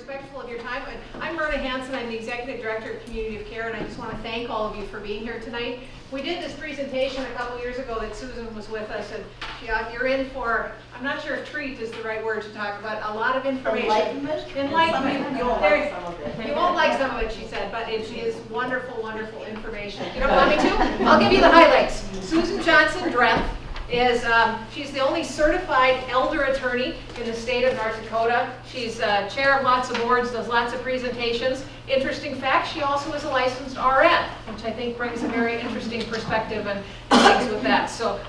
respectful of your time. I'm Myrna Hansen. I'm the Executive Director of Community of Care, and I just want to thank all of you for being here tonight. We did this presentation a couple years ago that Susan was with us, and you're in for, I'm not sure if treat is the right word to talk about, a lot of information. Enlightenment. You won't like some of it. You won't like some of it, she said, but it is wonderful, wonderful information. You don't want me to? I'll give you the highlights. Susan Johnson-Drenth is, she's the only certified elder attorney in the state of North Dakota. She's chair of lots of boards, does lots of presentations. Interesting fact, she also is a licensed RN, which I think brings a very interesting perspective and things with that. So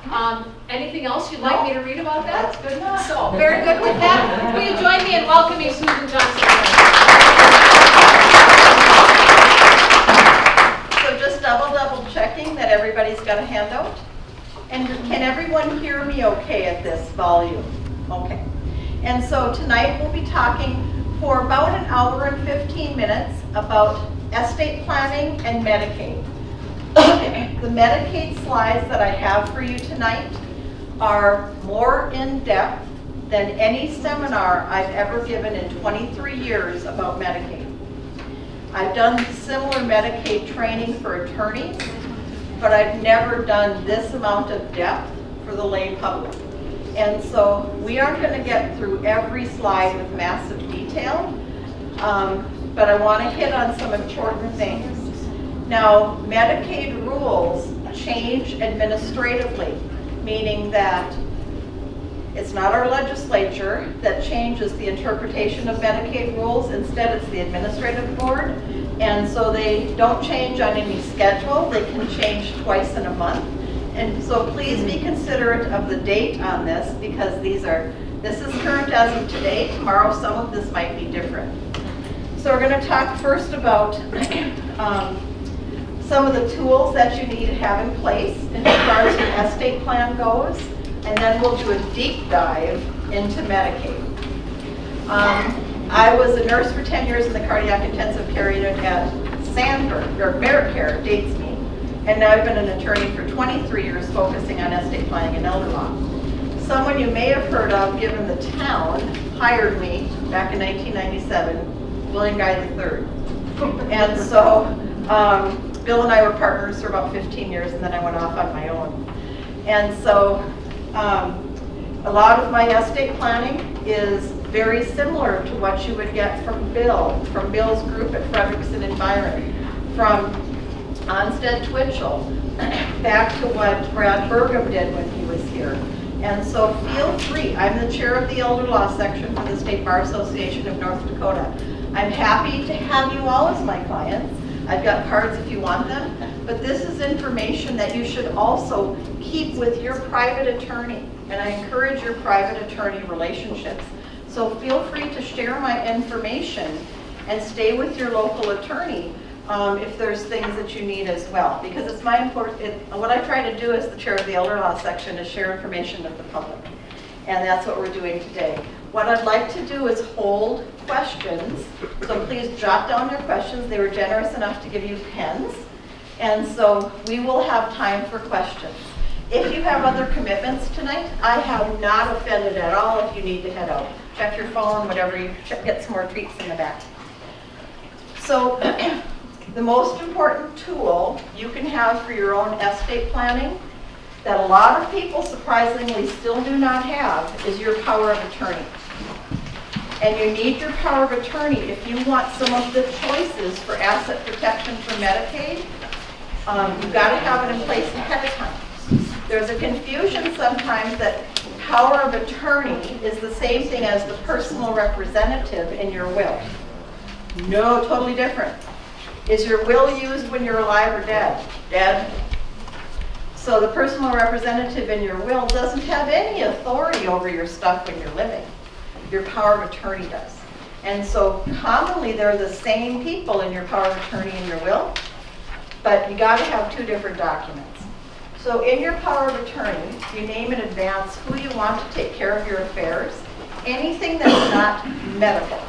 anything else you'd like me to read about that? That's good enough. So very good with that. Will you join me in welcoming Susan Johnson? So just double checking that everybody's got a handout. And can everyone hear me okay at this volume? Okay. And so tonight we'll be talking for about an hour and 15 minutes about estate planning and Medicaid. The Medicaid slides that I have for you tonight are more in depth than any seminar I've ever given in 23 years about Medicaid. I've done similar Medicaid training for attorneys, but I've never done this amount of depth for the lay public. And so we aren't going to get through every slide with massive detail, but I want to hit on some important things. Now, Medicaid rules change administratively, meaning that it's not our legislature that changes the interpretation of Medicaid rules. Instead, it's the administrative board. And so they don't change on any schedule. They can change twice in a month. And so please be considerate of the date on this, because this is current as of today. Tomorrow, some of this might be different. So we're going to talk first about some of the tools that you need to have in place as far as your estate plan goes. And then we'll do a deep dive into Medicaid. I was a nurse for 10 years in the cardiac intensive care unit at Sandburg, or Americare, dates me. And now I've been an attorney for 23 years focusing on estate planning and elder law. Someone you may have heard of, given the town, hired me back in 1997, William Guy III. And so Bill and I were partners for about 15 years, and then I went off on my own. And so a lot of my estate planning is very similar to what you would get from Bill's group at Frederickson and Byron, from Onstead Twitchell, back to what Brad Burgum did when he was here. And so feel free. I'm the chair of the Elder Law section for the State Bar Association of North Dakota. I'm happy to have you all as my clients. I've got cards if you want them, but this is information that you should also keep with your private attorney, and I encourage your private attorney relationships. So feel free to share my information and stay with your local attorney if there's things that you need as well, because it's my what I try to do as the chair of the Elder Law section is share information with the public, and that's what we're doing today. What I'd like to do is hold questions, so please jot down your questions. They were generous enough to give you pens, and so we will have time for questions. If you have other commitments tonight, I have not offended at all if you need to head out. Check your phone, whatever, you get some more treats in the back. So the most important tool you can have for your own estate planning that a lot of people surprisingly still do not have is your power of attorney. And you need your power of attorney if you want some of the choices for asset protection for Medicaid. You've got to have it in place ahead of time. There's a confusion sometimes that power of attorney is the same thing as the personal representative in your will. No, totally different. Is your will used when you're alive or dead? Dead. So the personal representative in your will doesn't have any authority over your stuff when you're living. Your power of attorney does. And so commonly they're the same people in your power of attorney and your will, but you got to have two different documents. So in your power of attorney, you name in advance who you want to take care of your affairs, anything that's not medical.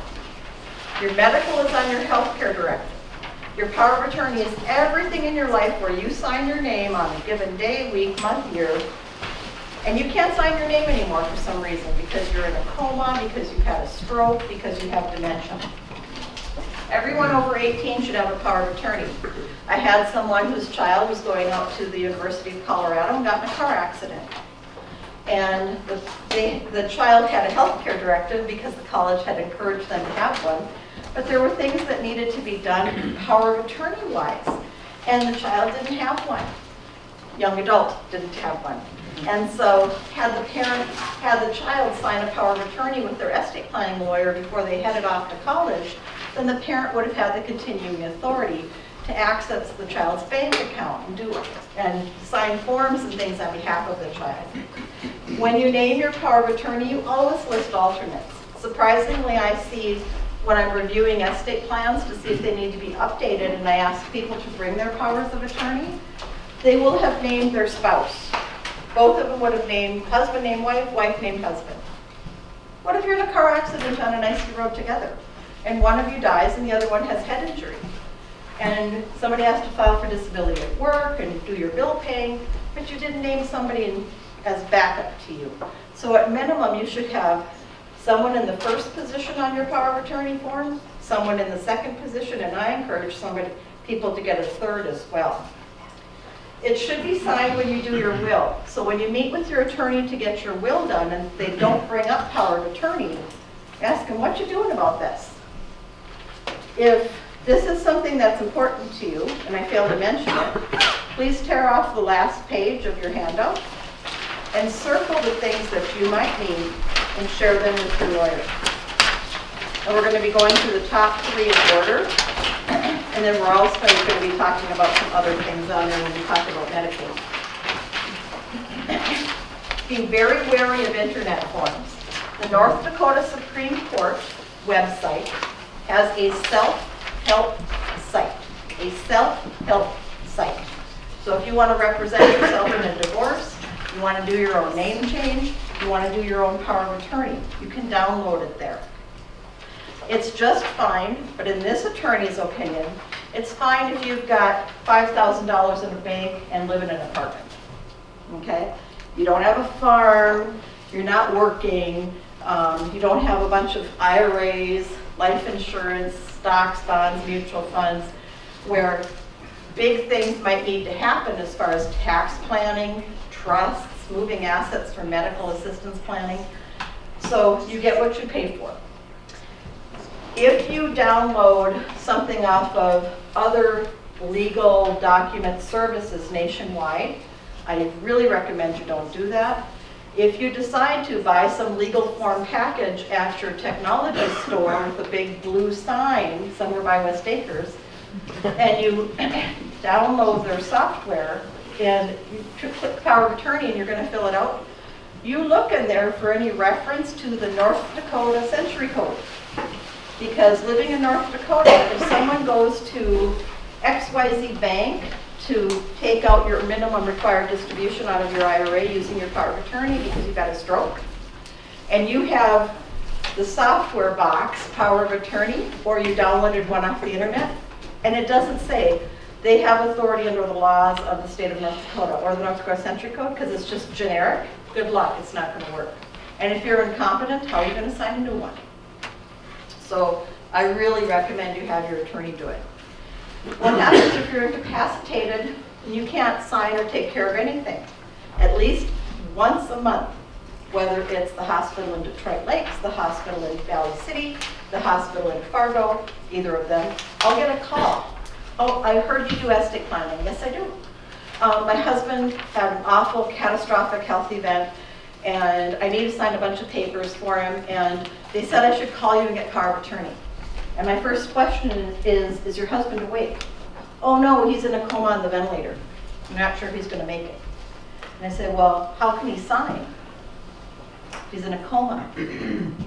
Your medical is on your healthcare director. Your power of attorney is everything in your life where you sign your name on a given day, week, month, year, and you can't sign your name anymore for some reason, because you're in a coma, because you've had a stroke, because you have dementia. Everyone over 18 should have a power of attorney. I had someone whose child was going out to the University of Colorado and got in a car accident. And the child had a health care directive because the college had encouraged them to have one. But there were things that needed to be done power of attorney-wise. And the child didn't have one. Young adult didn't have one. And so had the child sign a power of attorney with their estate planning lawyer before they headed off to college, then the parent would have had the continuing authority to access the child's bank account and sign forms and things on behalf of the child. When you name your power of attorney, you always list alternates. Surprisingly, I see when I'm reviewing estate plans to see if they need to be updated, and I ask people to bring their powers of attorney, they will have named their spouse. Both of them would have named husband named wife, wife named husband. What if you're in a car accident on an icy road together, and one of you dies and the other one has head injury? And somebody has to file for disability at work and do your bill paying, but you didn't name somebody as backup to you. So at minimum, you should have someone in the first position on your power of attorney form, someone in the second position, and I encourage people to get a third as well. It should be signed when you do your will. So when you meet with your attorney to get your will done and they don't bring up power of attorney, ask them, what you doing about this? If this is something that's important to you, and I failed to mention it, please tear off the last page of your handout and circle the things that you might need and share them with your lawyer. And we're going to be going through the top 3 in order, and then we're also going to be talking about some other things on there when we talk about Medicaid. Be very wary of internet forms. The North Dakota Supreme Court website has a self-help site. A self-help site. So if you want to represent yourself in a divorce, you want to do your own name change, you want to do your own power of attorney, you can download it there. It's just fine, but in this attorney's opinion, it's fine if you've got $5,000 in the bank and live in an apartment. Okay? You don't have a farm, you're not working, you don't have a bunch of IRAs, life insurance, stocks, bonds, mutual funds, where big things might need to happen as far as tax planning, trusts, moving assets for medical assistance planning. So you get what you pay for. If you download something off of other legal document services nationwide, I really recommend you don't do that. If you decide to buy some legal form package at your technology store with a big blue sign somewhere by West Acres, and you download their software and you click power of attorney and you're going to fill it out, you look in there for any reference to the North Dakota Century Code. Because living in North Dakota, if someone goes to XYZ Bank to take out your minimum required distribution out of your IRA using your power of attorney because you've got a stroke, and you have the software box, power of attorney, or you downloaded one off the internet, and it doesn't say they have authority under the laws of the state of North Dakota or the North Dakota Century Code because it's just generic, good luck, it's not going to work. And if you're incompetent, how are you going to sign a new one? So I really recommend you have your attorney do it. What happens if you're incapacitated and you can't sign or take care of anything? At least once a month, whether it's the hospital in Detroit Lakes, the hospital in Valley City, the hospital in Fargo, either of them, I'll get a call. Oh, I heard you do estate planning. Yes, I do. My husband had an awful catastrophic health event and I need to sign a bunch of papers for him, and they said I should call you and get power of attorney. And my first question is your husband awake? Oh no, he's in a coma on the ventilator. I'm not sure if he's going to make it. And I said, well, how can he sign? He's in a coma.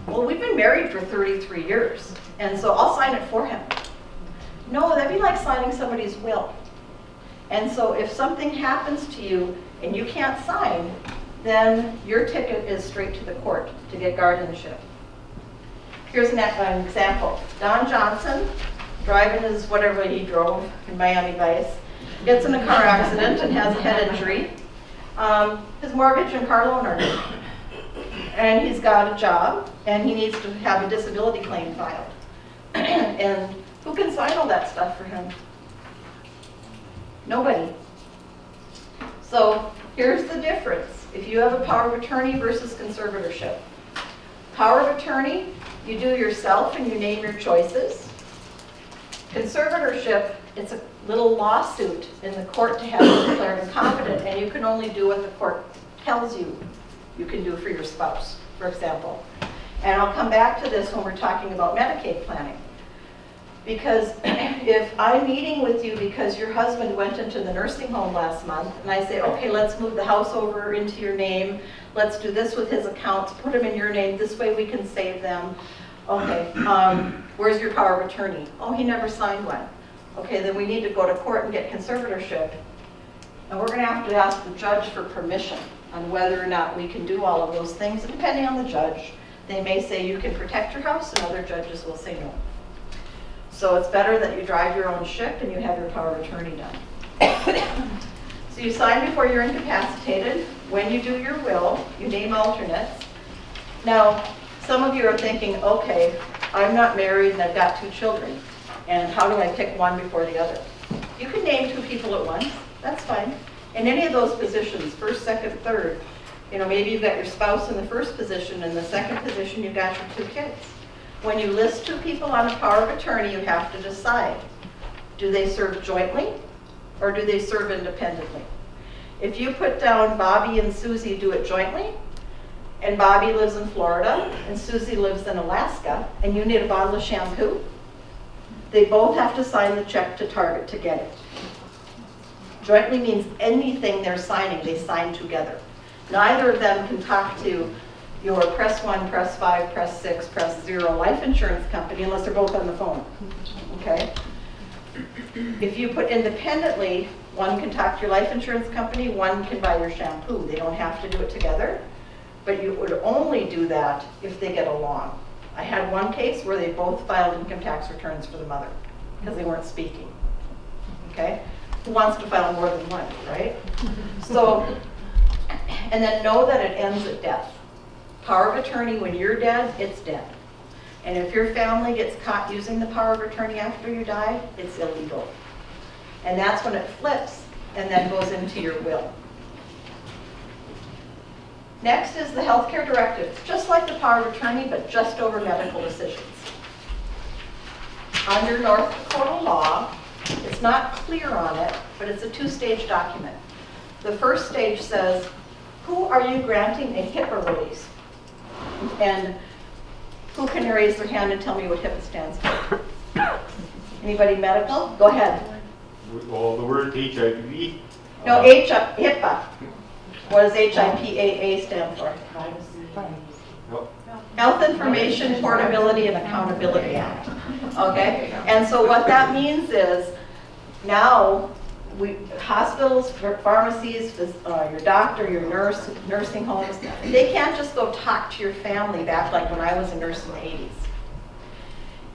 Well, we've been married for 33 years, and so I'll sign it for him. No, that'd be like signing somebody's will. And so if something happens to you and you can't sign, then your ticket is straight to the court to get guardianship. Here's an example. Don Johnson, driving his whatever he drove in Miami Vice, gets in a car accident and has a head injury. His mortgage and car loan are due. And he's got a job, and he needs to have a disability claim filed. And Who can sign all that stuff for him? Nobody. So here's the difference. If you have a power of attorney versus conservatorship. Power of attorney, you do yourself and you name your choices. Conservatorship, it's a little lawsuit in the court to have you declared incompetent, and you can only do what the court tells you you can do for your spouse, for example. And I'll come back to this when we're talking about Medicaid planning. Because if I'm meeting with you because your husband went into the nursing home last month, and I say, okay, let's move the house over into your name, let's do this with his accounts, put them in your name, this way we can save them. Okay, where's your power of attorney? Oh, he never signed one. Okay, then we need to go to court and get conservatorship. And we're gonna have to ask the judge for permission on whether or not we can do all of those things. And depending on the judge, they may say you can protect your house, and other judges will say no. So it's better that you drive your own ship and you have your power of attorney done. So you sign before you're incapacitated. When you do your will, you name alternates. Now, some of you are thinking, okay, I'm not married and I've got 2 children, and how do I pick one before the other? You can name 2 people at once, that's fine. In any of those positions, first, second, third, maybe you've got your spouse in the first position, and the second position you've got your 2 kids. When you list 2 people on a power of attorney, you have to decide, do they serve jointly or do they serve independently? If you put down Bobby and Susie do it jointly, and Bobby lives in Florida and Susie lives in Alaska, and you need a bottle of shampoo, they both have to sign the check to Target to get it. Jointly means anything they're signing, they sign together. Neither of them can talk to your press 1, press 5, press 6, press 0 life insurance company unless they're both on the phone, okay? If you put independently, one can talk to your life insurance company, one can buy your shampoo. They don't have to do it together, but you would only do that if they get along. I had one case where they both filed income tax returns for the mother because they weren't speaking, okay? Who wants to file more than one, right? So, and then know that it ends at death. Power of attorney, when you're dead, it's dead. And if your family gets caught using the power of attorney after you die, it's illegal. And that's when it flips and then goes into your will. Next is the healthcare directive, just like the power of attorney, but just over medical decisions. Under North Dakota law, it's not clear on it, but it's a 2-stage document. The first stage says, who are you granting a HIPAA release? And who can raise their hand and tell me what HIPAA stands for? Anybody medical? Go ahead. Well, the word HIV. No, HIPAA. What does HIPAA stand for? Yep. Health Information Portability and Accountability Act. Okay? And so what that means is now hospitals, pharmacies, your doctor, your nurse, nursing homes, they can't just go talk to your family back like when I was a nurse in the 80s.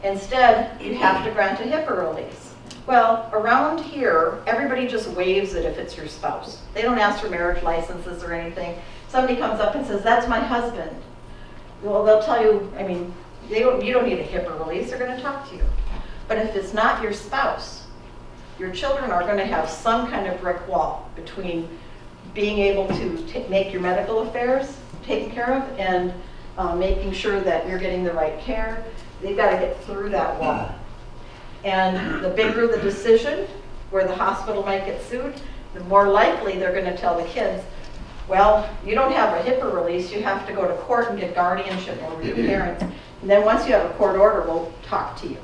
Instead, you have to grant a HIPAA release. Well, around here, everybody just waives it if it's your spouse. They don't ask for marriage licenses or anything. Somebody comes up and says, that's my husband. Well, they'll tell you, you don't need a HIPAA release, they're going to talk to you. But if it's not your spouse, your children are going to have some kind of brick wall between being able to make your medical affairs taken care of and making sure that you're getting the right care. They've got to get through that wall. And the bigger the decision, where the hospital might get sued, the more likely they're going to tell the kids, well, you don't have a HIPAA release, you have to go to court and get guardianship over your parents. And then once you have a court order, we'll talk to you.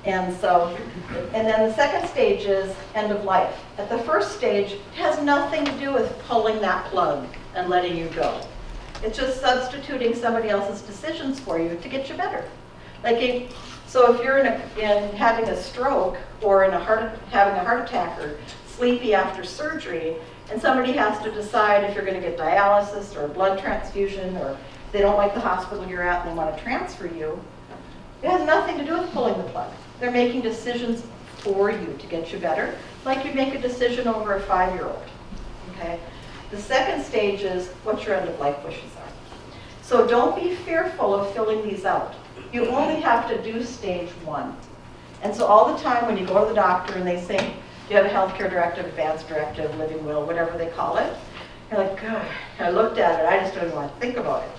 And then the second stage is end of life. At the first stage, it has nothing to do with pulling that plug and letting you go. It's just substituting somebody else's decisions for you to get you better. So if you're in having a stroke or having a heart attack or sleepy after surgery, and somebody has to decide if you're going to get dialysis or a blood transfusion, or if they don't like the hospital you're at and they want to transfer you, it has nothing to do with pulling the plug. They're making decisions for you to get you better, like you'd make a decision over a 5-year-old. Okay? The second stage is what your end of life wishes are. So don't be fearful of filling these out. You only have to do stage 1. And so all the time when you go to the doctor and they say, do you have a healthcare directive, advance directive, living will, whatever they call it, you're like, God, I looked at it, I just don't even want to think about it.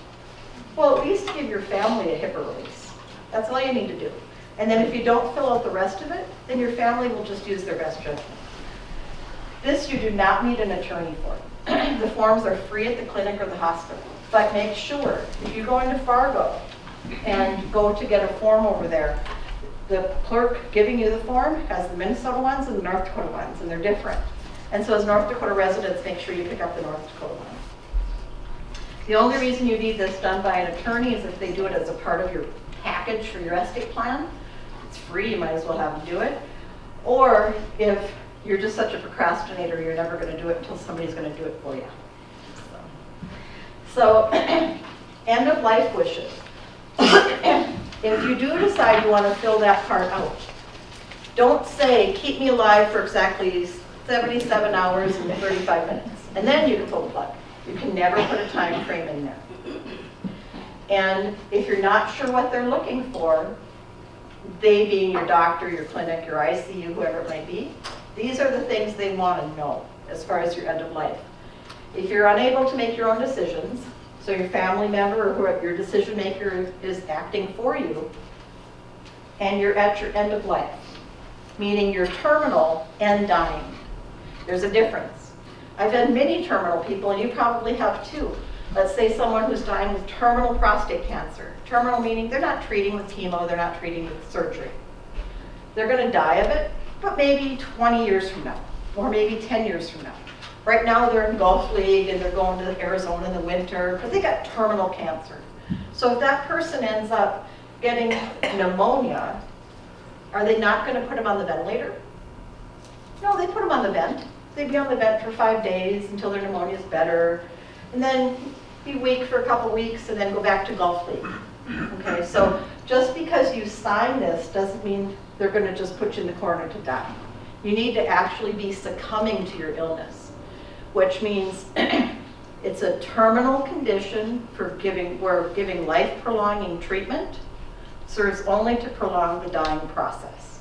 Well, at least give your family a HIPAA release. That's all you need to do. And then if you don't fill out the rest of it, then your family will just use their best judgment. This you do not need an attorney for. The forms are free at the clinic or the hospital. But make sure, if you go into Fargo and go to get a form over there, the clerk giving you the form has the Minnesota ones and the North Dakota ones, and they're different. And so as North Dakota residents, make sure you pick up the North Dakota one. The only reason you need this done by an attorney is if they do it as a part of your package for your estate plan. It's free, you might as well have them do it. Or if you're just such a procrastinator, you're never going to do it until somebody's going to do it for you. So end of life wishes. If you do decide you want to fill that part out, don't say, keep me alive for exactly 77 hours and 35 minutes. And then you can pull the plug. You can never put a time frame in there. And if you're not sure what they're looking for, they being your doctor, your clinic, your ICU, whoever it might be, these are the things they want to know as far as your end of life. If you're unable to make your own decisions, so your family member or whoever your decision maker is acting for you, and you're at your end of life, meaning you're terminal and dying. There's a difference. I've had many terminal people, and you probably have too. Let's say someone who's dying with terminal prostate cancer. Terminal meaning they're not treating with chemo, they're not treating with surgery. They're going to die of it, but maybe 20 years from now, or maybe 10 years from now. Right now they're in Gulf League and they're going to Arizona in the winter because they got terminal cancer. So if that person ends up getting pneumonia, are they not going to put them on the ventilator? No, they put them on the vent. They'd be on the vent for 5 days until their pneumonia is better, and then be weak for a couple weeks and then go back to Gulf League. Okay, so just because you sign this doesn't mean they're going to just put you in the corner to die. You need to actually be succumbing to your illness, which means it's a terminal condition for where giving life-prolonging treatment serves only to prolong the dying process.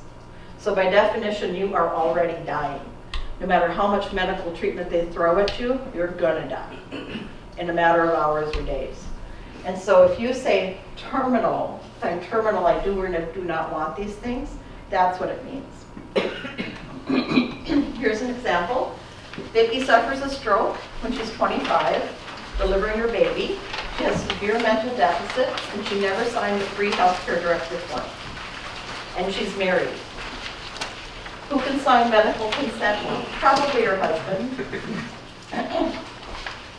So by definition, you are already dying. No matter how much medical treatment they throw at you, you're gonna die in a matter of hours or days. And so if you say terminal, if I'm terminal, I do or do not want these things, that's what it means. Here's an example. Vicki suffers a stroke when she's 25, delivering her baby. She has severe mental deficit, and she never signed the free healthcare directive form. And she's married. Who can sign medical consent? Probably her husband.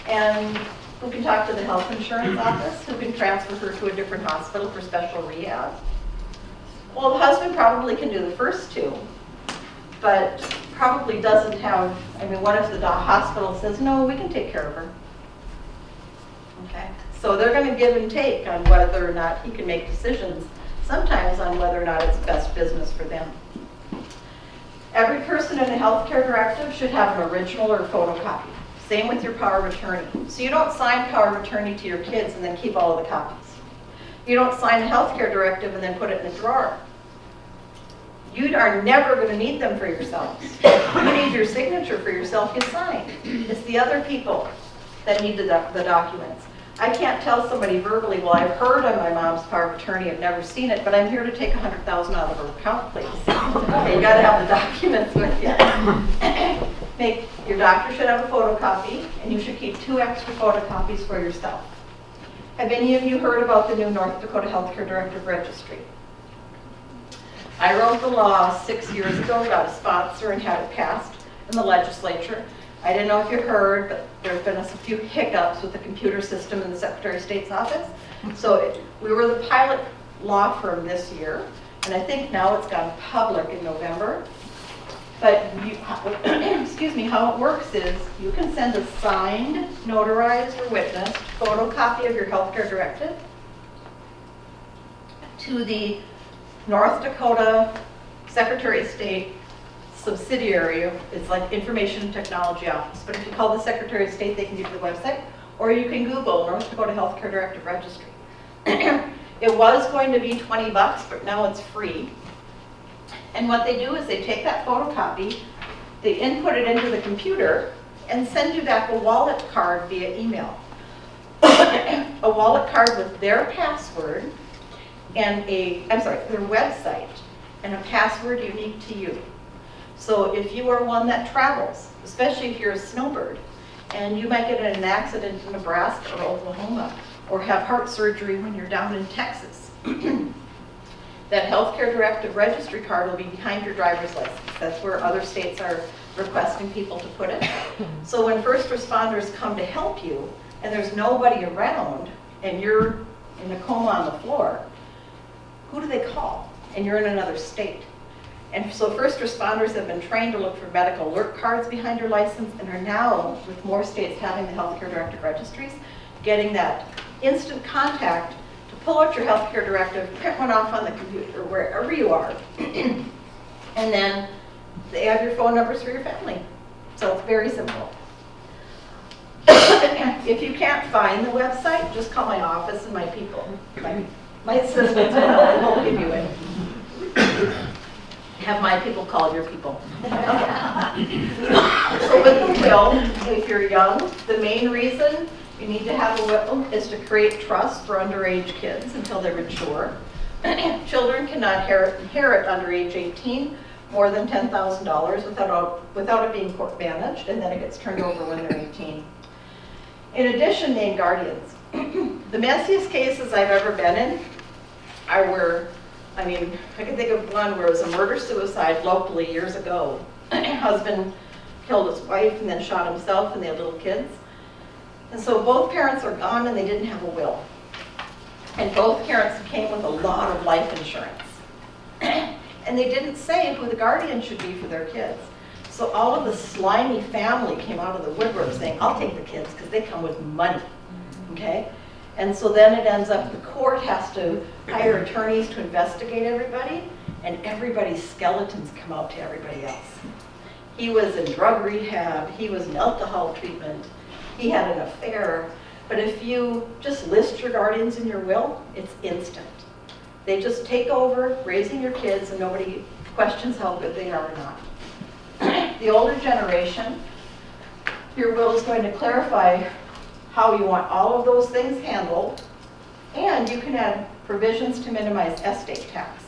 And who can talk to the health insurance office? Who can transfer her to a different hospital for special rehab? Well, the husband probably can do the first two, but probably doesn't have, I mean, what if the hospital says, no, we can take care of her? Okay, so they're going to give and take on whether or not he can make decisions, sometimes on whether or not it's best business for them. Every person in a healthcare directive should have an original or photocopy. Same with your power of attorney. So you don't sign power of attorney to your kids and then keep all of the copies. You don't sign a healthcare directive and then put it in a drawer. You are never going to need them for yourselves. You need your signature for yourself, you sign. It's the other people that need the documents. I can't tell somebody verbally, well, I've heard of my mom's power of attorney, I've never seen it, but I'm here to take $100,000 out of her account, please. Okay, you got to have the documents with you. Your doctor should have a photocopy, and you should keep 2 extra photocopies for yourself. Have any of you heard about the new North Dakota Healthcare Directive Registry? I wrote the law 6 years ago, got a sponsor, and had it passed in the legislature. I didn't know if you heard, but there's been a few hiccups with the computer system in the Secretary of State's office. So we were the pilot law firm this year, and I think now it's gone public in November. But excuse me, how it works is you can send a signed, notarized, or witnessed photocopy of your healthcare directive to the North Dakota Secretary of State subsidiary. It's like Information Technology Office, but if you call the Secretary of State, they can give you the website, or you can Google North Dakota Healthcare Directive Registry. It was going to be $20, but now it's free. And what they do is they take that photocopy, they input it into the computer, and send you back a wallet card via email. A wallet card with their password and their website and a password unique to you. So if you are one that travels, especially if you're a snowbird, and you might get in an accident in Nebraska or Oklahoma, or have heart surgery when you're down in Texas, that healthcare directive registry card will be behind your driver's license. That's where other states are requesting people to put it. So when first responders come to help you, and there's nobody around, and you're in a coma on the floor, who do they call? And you're in another state. And so first responders have been trained to look for medical alert cards behind your license, and are now, with more states having the healthcare directive registries, getting that instant contact to pull out your healthcare directive, print one off on the computer, wherever you are, and then they have your phone numbers for your family. So it's very simple. If you can't find the website, just call my office and my people. My assistants will give you it. Have my people call your people. Okay. So with the will, if you're young, the main reason you need to have a will is to create trust for underage kids until they're mature. Children cannot inherit under age 18 more than $10,000 without it being court managed, and then it gets turned over when they're 18. In addition, name guardians. The messiest cases I've ever been in I can think of one where it was a murder-suicide locally years ago. Husband killed his wife and then shot himself, and they had little kids. And so both parents are gone and they didn't have a will. And both parents came with a lot of life insurance. And they didn't say who the guardian should be for their kids. So all of the slimy family came out of the woodwork saying, I'll take the kids because they come with money, okay? And so then it ends up the court has to hire attorneys to investigate everybody, and everybody's skeletons come out to everybody else. He was in drug rehab, he was in alcohol treatment, he had an affair, but if you just list your guardians in your will, it's instant. They just take over raising your kids and nobody questions how good they are or not. The older generation, your will is going to clarify how you want all of those things handled, and you can add provisions to minimize estate tax.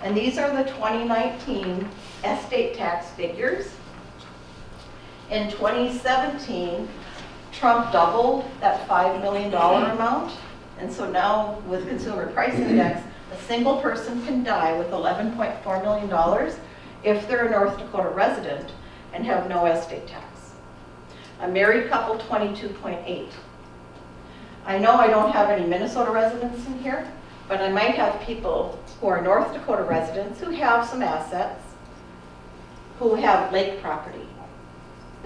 And these are the 2019 estate tax figures. In 2017, Trump doubled that $5 million amount, and so now with Consumer Price Index, a single person can die with $11.4 million if they're a North Dakota resident and have no estate tax. A married couple, 22.8. I know I don't have any Minnesota residents in here, but I might have people who are North Dakota residents who have some assets, who have lake property.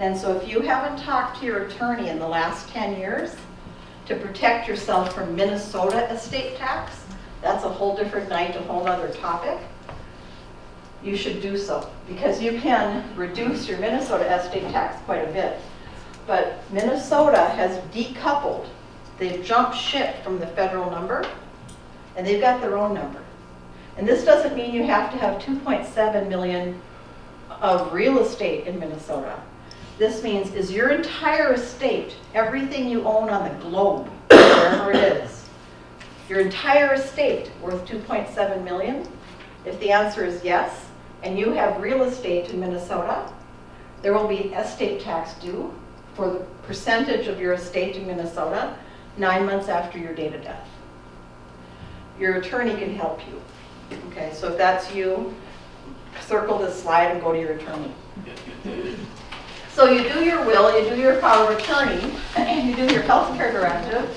And so if you haven't talked to your attorney in the last 10 years to protect yourself from Minnesota estate tax, that's a whole different night, a whole other topic. You should do so, because you can reduce your Minnesota estate tax quite a bit. But Minnesota has decoupled. They've jumped ship from the federal number, and they've got their own number. And this doesn't mean you have to have 2.7 million of real estate in Minnesota. This means, is your entire estate, everything you own on the globe, wherever it is, your entire estate worth 2.7 million? If the answer is yes, and you have real estate in Minnesota, there will be estate tax due for the percentage of your estate in Minnesota 9 months after your date of death. Your attorney can help you. Okay, so if that's you, circle this slide and go to your attorney. So you do your will, you do your power of attorney, and you do your healthcare directive.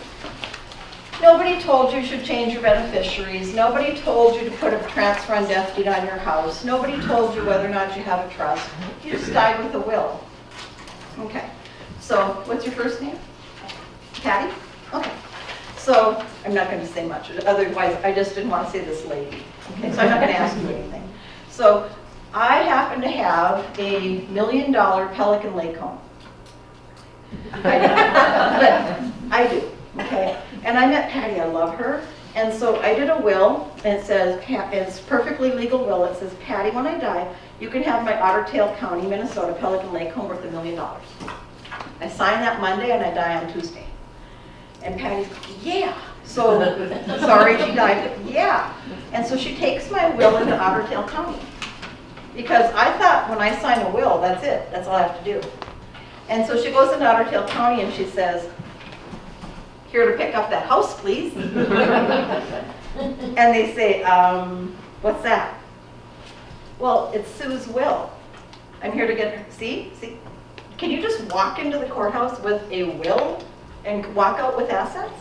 Nobody told you should change your beneficiaries. Nobody told you to put a transfer on death deed on your house. Nobody told you whether or not you have a trust. You just died with a will. Okay, so what's your first name? Patty? Okay, so I'm not going to say much. Otherwise, I just didn't want to say this lady. Okay, so I'm not going to ask you anything. So I happen to have a $1 million Pelican lake home. I do, okay? And I met Patty, I love her, And so I did a will, and it says, it's a perfectly legal will. It says, Patty, when I die, you can have my Otter Tail County, Minnesota, Pelican Lake home worth $1 million. I sign that Monday and I die on Tuesday. And Patty's, yeah. So, sorry she died, but yeah. And so she takes my will into Otter Tail County. Because I thought when I sign a will, that's it. That's all I have to do. And so she goes into Otter Tail County and she says, here to pick up that house, please. And they say, what's that? Well, it's Sue's will. I'm here to get her. See? Can you just walk into the courthouse with a will and walk out with assets?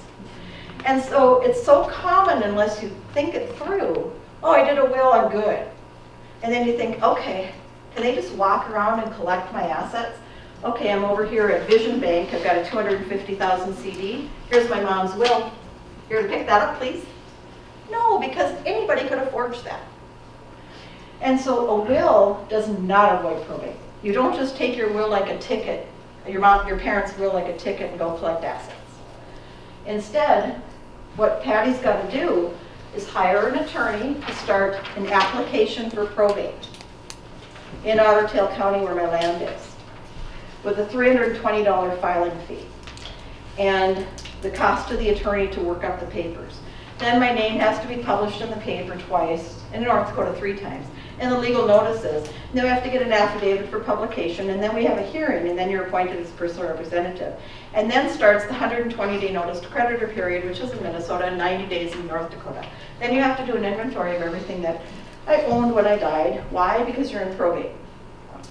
And so it's so common unless you think it through. Oh, I did a will, I'm good. And then you think, okay, can they just walk around and collect my assets? Okay, I'm over here at Vision Bank. I've got a $250,000 CD. Here's my mom's will. Here to pick that up, please. No, because anybody could have forged that. And so a will does not avoid probate. You don't just take your will like a ticket, your parents' will like a ticket and go collect assets. Instead, what Patty's got to do is hire an attorney to start an application for probate in Otter Tail County where my land is, with a $320 filing fee and the cost to the attorney to work up the papers. Then my name has to be published in the paper twice, in North Dakota 3 times, and the legal notices. And then we have to get an affidavit for publication, and then we have a hearing, and then you're appointed as personal representative. And then starts the 120-day notice to creditor period, which is in Minnesota, and 90 days in North Dakota. Then you have to do an inventory of everything that I owned when I died. Why? Because you're in probate.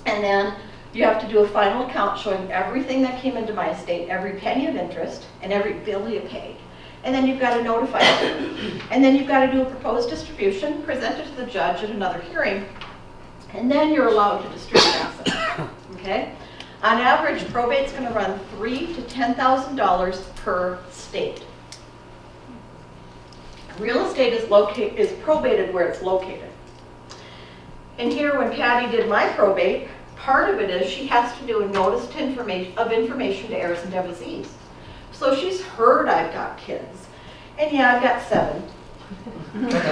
And then you have to do a final account showing everything that came into my estate, every penny of interest, and every bill you paid. And then you've got to notify them. And then you've got to do a proposed distribution, present it to the judge at another hearing, and then you're allowed to distribute assets. Okay? On average, probate's going to run $3,000 to $10,000 per state. Real estate is probated where it's located. And here, when Patty did my probate, part of it is she has to do a notice of information to heirs and devotees. So she's heard I've got kids. And yeah, I've got 7.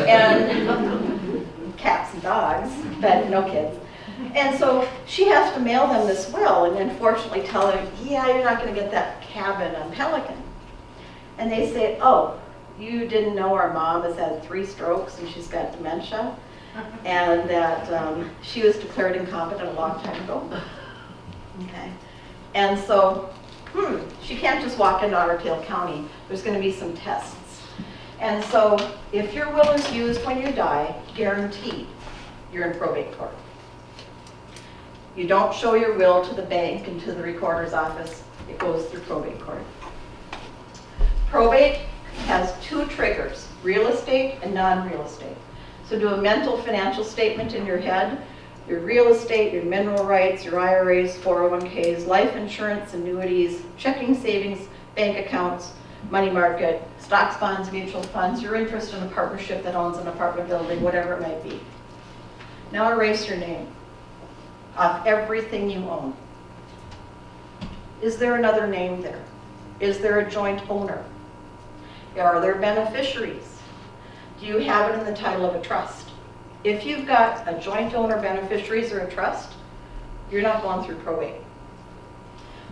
And cats and dogs, but no kids. And so she has to mail them this will and unfortunately tell them, yeah, you're not going to get that cabin on Pelican. And they say, oh, you didn't know our mom has had 3 strokes and she's got dementia, and that she was declared incompetent a long time ago. Okay. And so, she can't just walk into Otter Tail County. There's going to be some tests. And so if your will is used when you die, guaranteed, you're in probate court. You don't show your will to the bank and to the recorder's office. It goes through probate court. Probate has 2 triggers, real estate and non-real estate. So do a mental financial statement in your head. Your real estate, your mineral rights, your IRAs, 401ks, life insurance, annuities, checking, savings, bank accounts, money market, stocks, bonds, mutual funds, your interest in a partnership that owns an apartment building, whatever it might be. Now erase your name off everything you own. Is there another name there? Is there a joint owner? Are there beneficiaries? Do you have it in the title of a trust? If you've got a joint owner, beneficiaries, or a trust, you're not going through probate.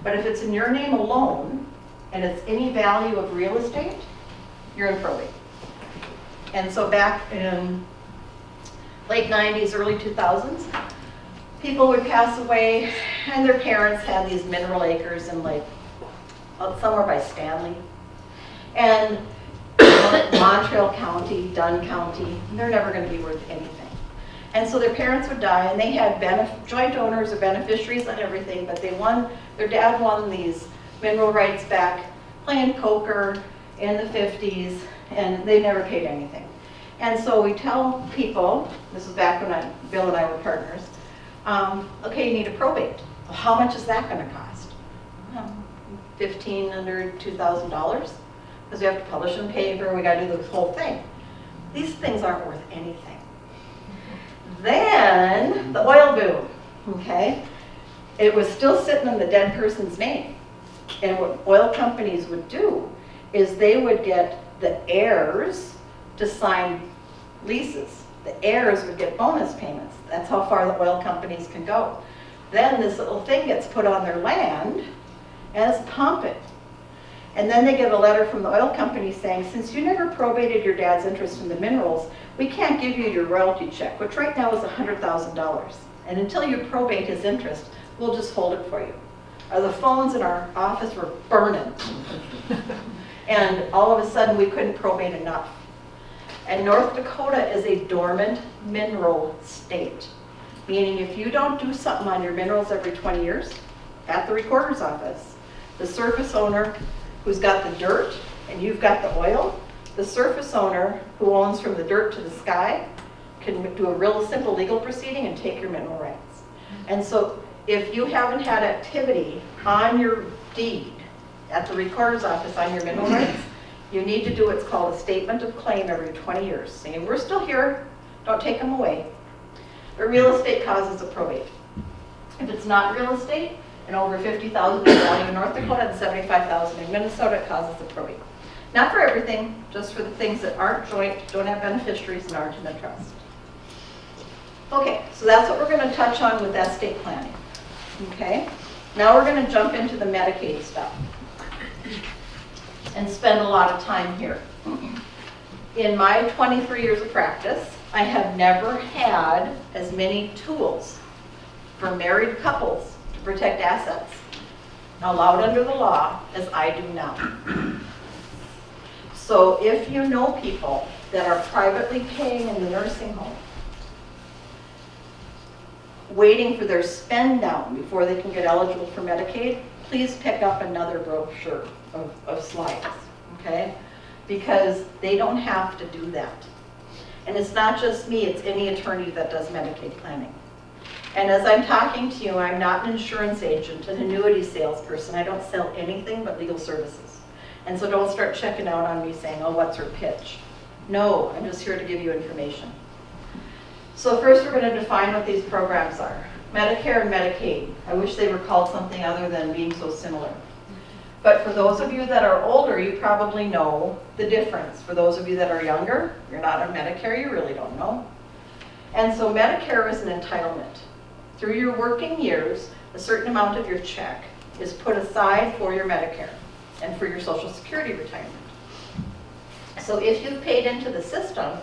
But if it's in your name alone, and it's any value of real estate, you're in probate. And so back in late 90s, early 2000s, people would pass away, and their parents had these mineral acres in like, somewhere by Stanley. And Montreal County, Dunn County, they're never going to be worth anything. And so their parents would die, and they had joint owners or beneficiaries on everything, but their dad won these mineral rights back playing poker in the 50s, and they never paid anything. And so we tell people, this was back when Bill and I were partners, okay, you need a probate. Well, how much is that going to cost? $1,500, $2,000. Because we have to publish in paper, we got to do this whole thing. These things aren't worth anything. Then, the oil boom, okay? It was still sitting in the dead person's name. And what oil companies would do is they would get the heirs to sign leases. The heirs would get bonus payments. That's how far the oil companies can go. Then this little thing gets put on their land and it's pumping. And then they get a letter from the oil company saying, since you never probated your dad's interest in the minerals, we can't give you your royalty check, which right now is $100,000. And until you probate his interest, we'll just hold it for you. The phones in our office were burning. And all of a sudden, we couldn't probate enough. And North Dakota is a dormant mineral state, meaning if you don't do something on your minerals every 20 years, at the recorder's office, the surface owner who's got the dirt and you've got the oil, the surface owner who owns from the dirt to the sky can do a real simple legal proceeding and take your mineral rights. And so if you haven't had activity on your deed at the recorder's office on your mineral rights, you need to do what's called a statement of claim every 20 years, saying we're still here, don't take them away. But real estate causes a probate. If it's not real estate, and over 50,000 in value in North Dakota and 75,000 in Minnesota, it causes a probate. Not for everything, just for the things that aren't joint, don't have beneficiaries, and aren't in a trust. Okay, so that's what we're going to touch on with estate planning. Okay, now we're going to jump into the Medicaid stuff and spend a lot of time here. In my 23 years of practice, I have never had as many tools for married couples to protect assets allowed under the law as I do now. So if you know people that are privately paying in the nursing home, waiting for their spend down before they can get eligible for Medicaid, please pick up another brochure of slides, okay? Because they don't have to do that. And it's not just me, it's any attorney that does Medicaid planning. And as I'm talking to you, I'm not an insurance agent, an annuity salesperson. I don't sell anything but legal services. And so don't start checking out on me saying, oh, what's her pitch? No, I'm just here to give you information. So first we're going to define what these programs are. Medicare and Medicaid. I wish they were called something other than being so similar. But for those of you that are older, you probably know the difference. For those of you that are younger, you're not on Medicare, you really don't know. And so Medicare is an entitlement. Through your working years, a certain amount of your check is put aside for your Medicare and for your Social Security retirement. So if you've paid into the system,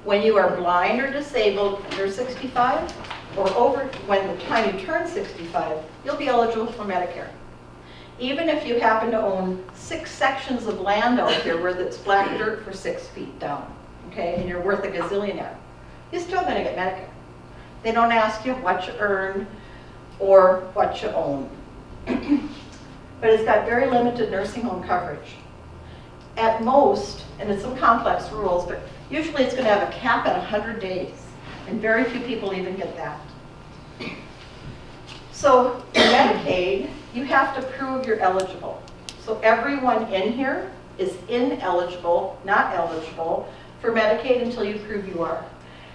when you are blind or disabled under 65, or over when the time you turn 65, you'll be eligible for Medicare. Even if you happen to own 6 sections of land out here where it's black dirt for 6 feet down, okay, and you're worth a gazillionaire, you're still going to get Medicare. They don't ask you what you earn or what you own. But it's got very limited nursing home coverage. At most, and it's some complex rules, but usually it's going to have a cap at 100 days, and very few people even get that. So in Medicaid, you have to prove you're eligible. So everyone in here is ineligible, not eligible, for Medicaid until you prove you are.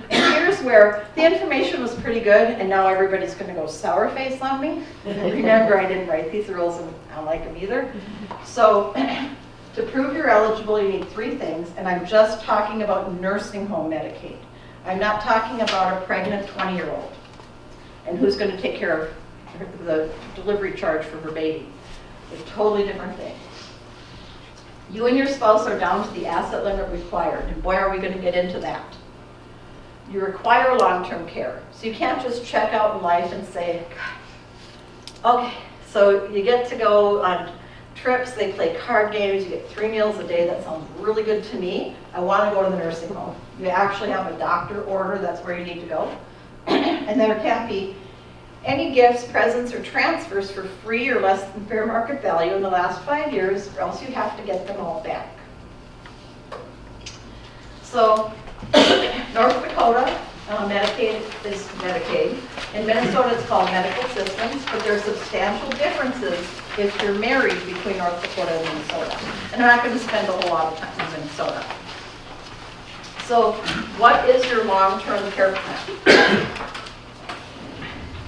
And here's where the information was pretty good, and now everybody's going to go sour face on me. Remember, I didn't write these rules, and I don't like them either. So to prove you're eligible, you need 3 things, and I'm just talking about nursing home Medicaid. I'm not talking about a pregnant 20-year-old and who's going to take care of the delivery charge for her baby. It's a totally different thing. You and your spouse are down to the asset limit required, and boy, are we going to get into that. You require long-term care, so you can't just check out in life and say, okay, so you get to go on trips, they play card games, you get 3 meals a day, that sounds really good to me. I want to go to the nursing home. You actually have a doctor order, that's where you need to go. And there can't be any gifts, presents, or transfers for free or less than fair market value in the last 5 years, or else you have to get them all back. So North Dakota, Medicaid is Medicaid. In Minnesota, it's called medical systems, but there's substantial differences if you're married between North Dakota and Minnesota. And I'm not going to spend a whole lot of time in Minnesota. So what is your long-term care plan?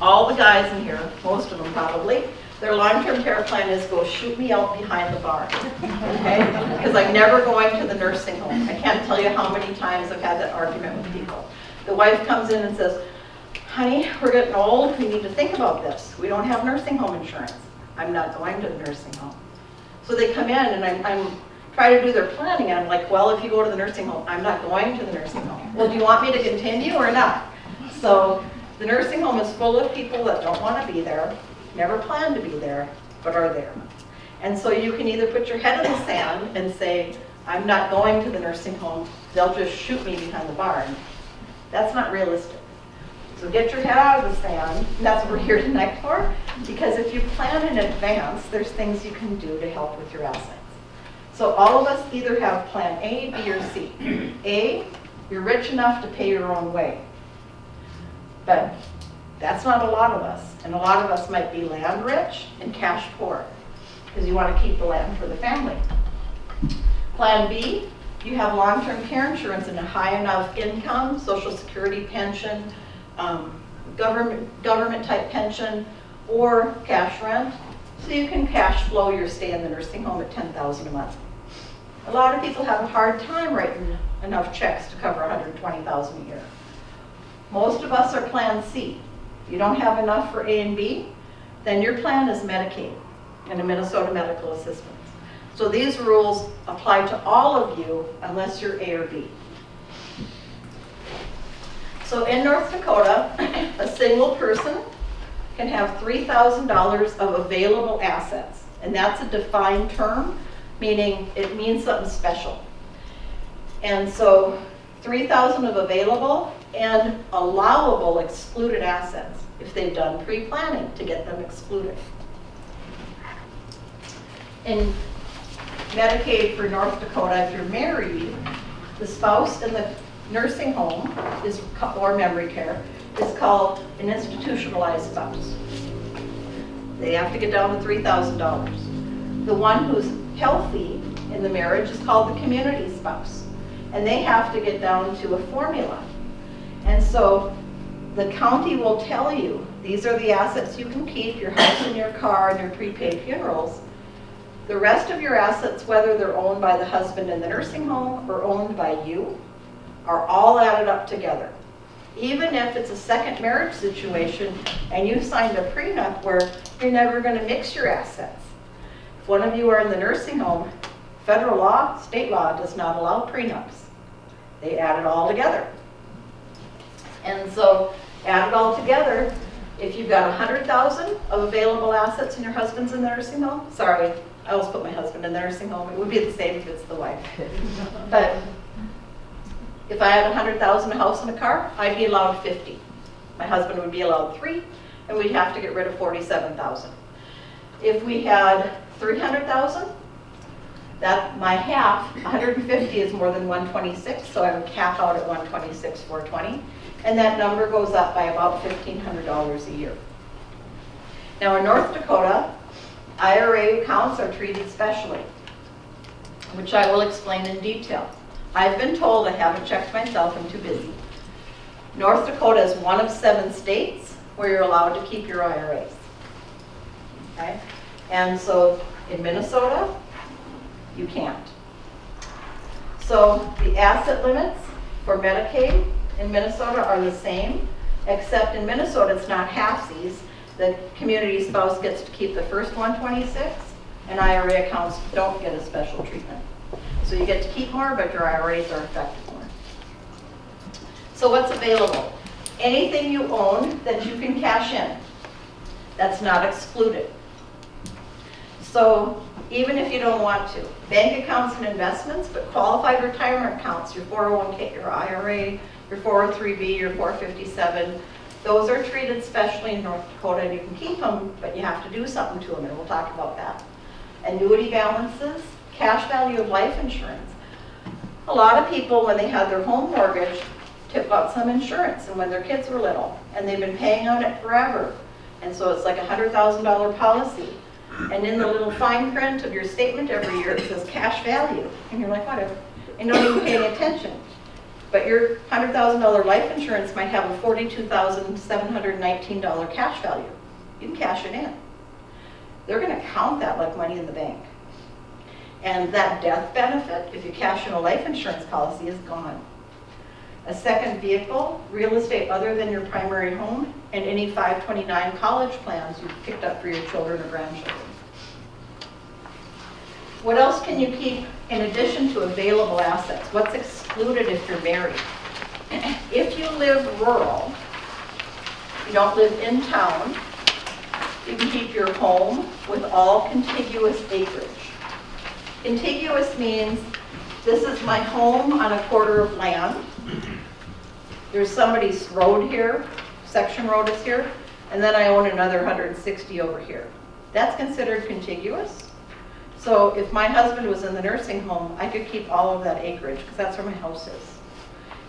All the guys in here, most of them probably, Their long-term care plan is go shoot me out behind the barn, okay? Because I'm never going to the nursing home. I can't tell you how many times I've had that argument with people. The wife comes in and says, honey, we're getting old, we need to think about this. We don't have nursing home insurance. I'm not going to the nursing home. So they come in and I'm trying to do their planning and I'm like, well, if you go to the nursing home, I'm not going to the nursing home. Well, do you want me to continue or not? So the nursing home is full of people that don't want to be there, never plan to be there, but are there. And so you can either put your head in the sand and say, I'm not going to the nursing home, they'll just shoot me behind the barn. That's not realistic. So get your head out of the sand, and that's what we're here tonight for, because if you plan in advance, there's things you can do to help with your assets. So all of us either have plan A, B, or C. A, you're rich enough to pay your own way. But that's not a lot of us. And a lot of us might be land rich and cash poor, because you want to keep the land for the family. Plan B, you have long-term care insurance and a high enough income, Social Security pension, government type pension, or cash rent, so you can cash flow your stay in the nursing home at $10,000 a month. A lot of people have a hard time writing enough checks to cover $120,000 a year. Most of us are Plan C. If you don't have enough for A and B, then your plan is Medicaid and a Minnesota medical assistance. So these rules apply to all of you unless you're A or B. So in North Dakota, a single person can have $3,000 of available assets. And that's a defined term, meaning it means something special. And so $3,000 of available and allowable excluded assets if they've done pre-planning to get them excluded. In Medicaid for North Dakota, if you're married, the spouse in the nursing home is, or memory care, is called an institutionalized spouse. They have to get down to $3,000. The one who's healthy in the marriage is called the community spouse. And they have to get down to a formula. And so the county will tell you, these are the assets you can keep, your house and your car and your prepaid funerals. The rest of your assets, whether they're owned by the husband in the nursing home or owned by you, are all added up together. Even if it's a second marriage situation and you signed a prenup where you're never going to mix your assets. If one of you are in the nursing home, federal law, state law does not allow prenups. They add it all together. And so add it all together, if you've got $100,000 of available assets and your husband's in the nursing home, sorry, I always put my husband in the nursing home. It would be the same if it's the wife. But if I had $100,000, a house and a car, I'd be allowed 50. My husband would be allowed 3, and we'd have to get rid of 47,000. If we had 300,000, that my half, 150 is more than 126, so I would cap out at 126,420, and that number goes up by about $1,500 a year. Now in North Dakota, IRA accounts are treated specially, which I will explain in detail. I've been told, I haven't checked myself, I'm too busy. North Dakota is one of 7 states where you're allowed to keep your IRAs. Okay? And so in Minnesota, you can't. So the asset limits for Medicaid in Minnesota are the same, except in Minnesota it's not halfsies. The community spouse gets to keep the first 126, and IRA accounts don't get a special treatment. So you get to keep more, but your IRAs are affected more. So what's available? Anything you own that you can cash in. That's not excluded. So even if you don't want to, bank accounts and investments, but qualified retirement accounts, your 401k, your IRA, your 403b, your 457, those are treated specially in North Dakota, and you can keep them, but you have to do something to them, and we'll talk about that. Annuity balances, cash value of life insurance. A lot of people, when they had their home mortgage, took out some insurance, and when their kids were little, and they've been paying on it forever. And so it's like a $100,000 policy. And in the little fine print of your statement every year, it says cash value. And you're like, whatever. And don't even pay any attention. But your $100,000 life insurance might have a $42,719 cash value. You can cash it in. they're going to count that like money in the bank. And that death benefit, if you cash in a life insurance policy, is gone. A second vehicle, real estate other than your primary home, and any 529 college plans you've picked up for your children or grandchildren. What else can you keep in addition to available assets? What's excluded if you're married? If you live rural, you don't live in town, you can keep your home with all contiguous acreage. Contiguous means this is my home on a quarter of land. There's somebody's road here, section road is here, and then I own another 160 over here. That's considered contiguous. So if my husband was in the nursing home, I could keep all of that acreage because that's where my house is.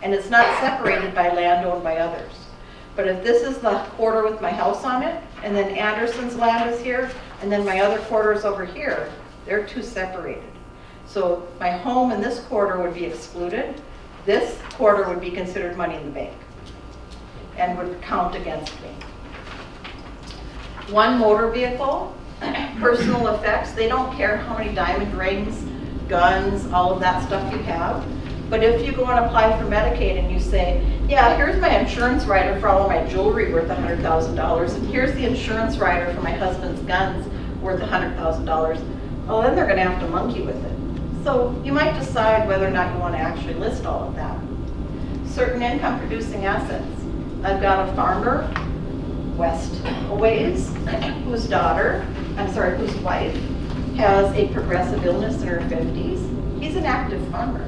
And it's not separated by land owned by others. But if this is the quarter with my house on it, and then Anderson's land is here, and then my other quarter is over here, they're two separated. So my home in this quarter would be excluded. This quarter would be considered money in the bank and would count against me. One motor vehicle, personal effects, they don't care how many diamond rings, guns, all of that stuff you have. But if you go and apply for Medicaid and you say, yeah, here's my insurance rider for all of my jewelry worth $100,000, and here's the insurance rider for my husband's guns worth $100,000, well, then they're going to have to monkey with it. So you might decide whether or not you want to actually list all of that. Certain income producing assets. I've got a farmer west a ways whose wife has a progressive illness in her 50s. He's an active farmer.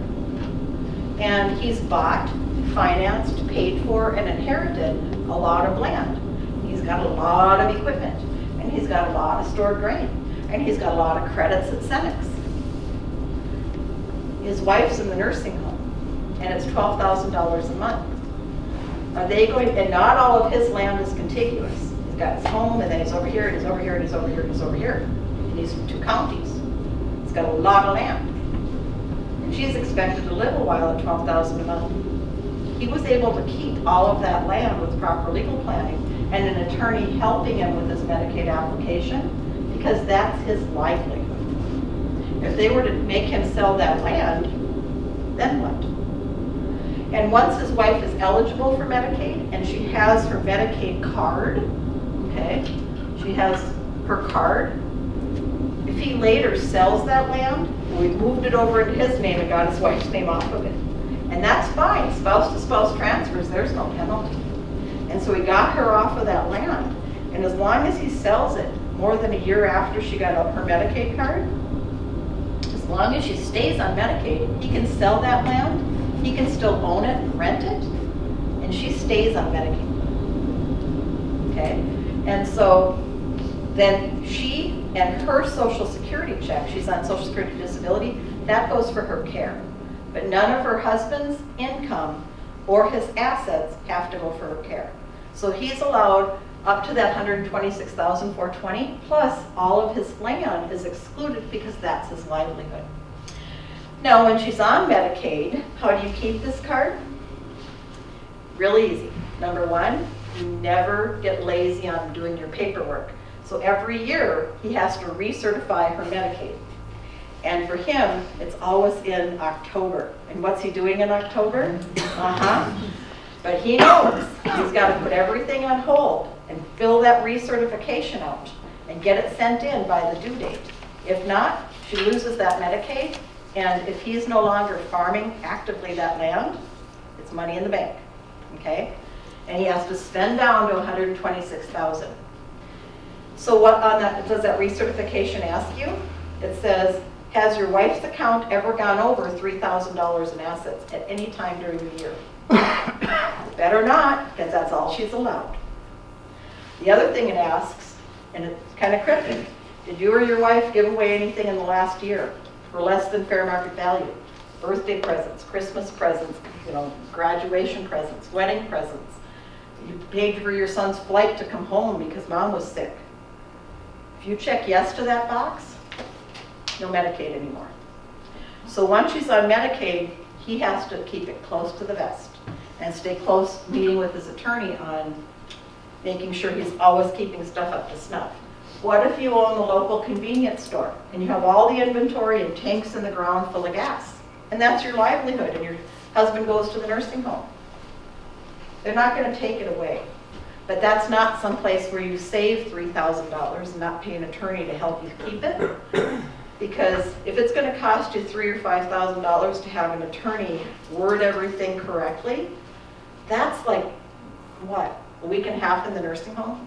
And he's bought, financed, paid for, and inherited a lot of land. He's got a lot of equipment, and he's got a lot of stored grain, and he's got a lot of credits at Cenex. His wife's in the nursing home, and it's $12,000 a month. Are they going, and not all of his land is contiguous. He's got his home, and then he's over here, and he's over here, and he's over here, and he's over here. And he's in 2 counties. He's got a lot of land. And she's expected to live a while at $12,000 a month. He was able to keep all of that land with proper legal planning and an attorney helping him with his Medicaid application because that's his livelihood. If they were to make him sell that land, then what? And once his wife is eligible for Medicaid and she has her Medicaid card, okay, she has her card, if he later sells that land, we moved it over into his name and got his wife's name off of it. And that's fine, spouse to spouse transfers, there's no penalty. And so he got her off of that land. And as long as he sells it more than a year after she got her Medicaid card, as long as she stays on Medicaid, he can sell that land, he can still own it and rent it, and she stays on Medicaid. Okay? And so then she and her Social Security check, she's on Social Security disability, that goes for her care. But none of her husband's income or his assets have to go for her care. So he's allowed up to that $126,420, plus all of his land is excluded because that's his livelihood. Now, when she's on Medicaid, how do you keep this card? Really easy. Number one, you never get lazy on doing your paperwork. So every year, he has to recertify her Medicaid. And for him, it's always in October. And what's he doing in October? But he knows he's got to put everything on hold and fill that recertification out and get it sent in by the due date. If not, she loses that Medicaid. And if he's no longer farming actively that land, it's money in the bank, okay? And he has to spend down to $126,000. So what on that does that recertification ask you? It says, has your wife's account ever gone over $3,000 in assets at any time during the year? Better not, because that's all she's allowed. The other thing it asks, and it's kind of cryptic, did you or your wife give away anything in the last year for less than fair market value? Birthday presents, Christmas presents, graduation presents, wedding presents. You paid for your son's flight to come home because mom was sick. If you check yes to that box, no Medicaid anymore. So once she's on Medicaid, he has to keep it close to the vest and stay close, meeting with his attorney on making sure he's always keeping stuff up to snuff. What if you own the local convenience store and you have all the inventory and tanks in the ground full of gas? And that's your livelihood, and your husband goes to the nursing home. They're not going to take it away. But that's not someplace where you save $3,000 and not pay an attorney to help you keep it. Because if it's going to cost you $3,000 or $5,000 to have an attorney word everything correctly, that's like, what, a week and a half in the nursing home?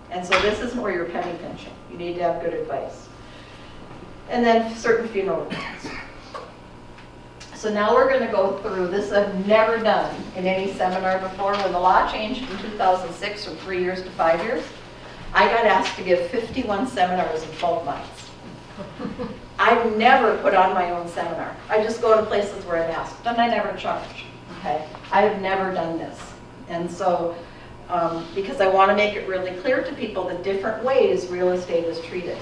And so this isn't where you're penny pinching. You need to have good advice. And then certain funeral accounts. So now we're going to go through this. I've never done in any seminar before. When the law changed in 2006 from 3 years to 5 years, I got asked to give 51 seminars in 12 months. I've never put on my own seminar. I just go to places where I'm asked, and I never charge. Okay, I've never done this, and so because I want to make it really clear to people the different ways real estate is treated.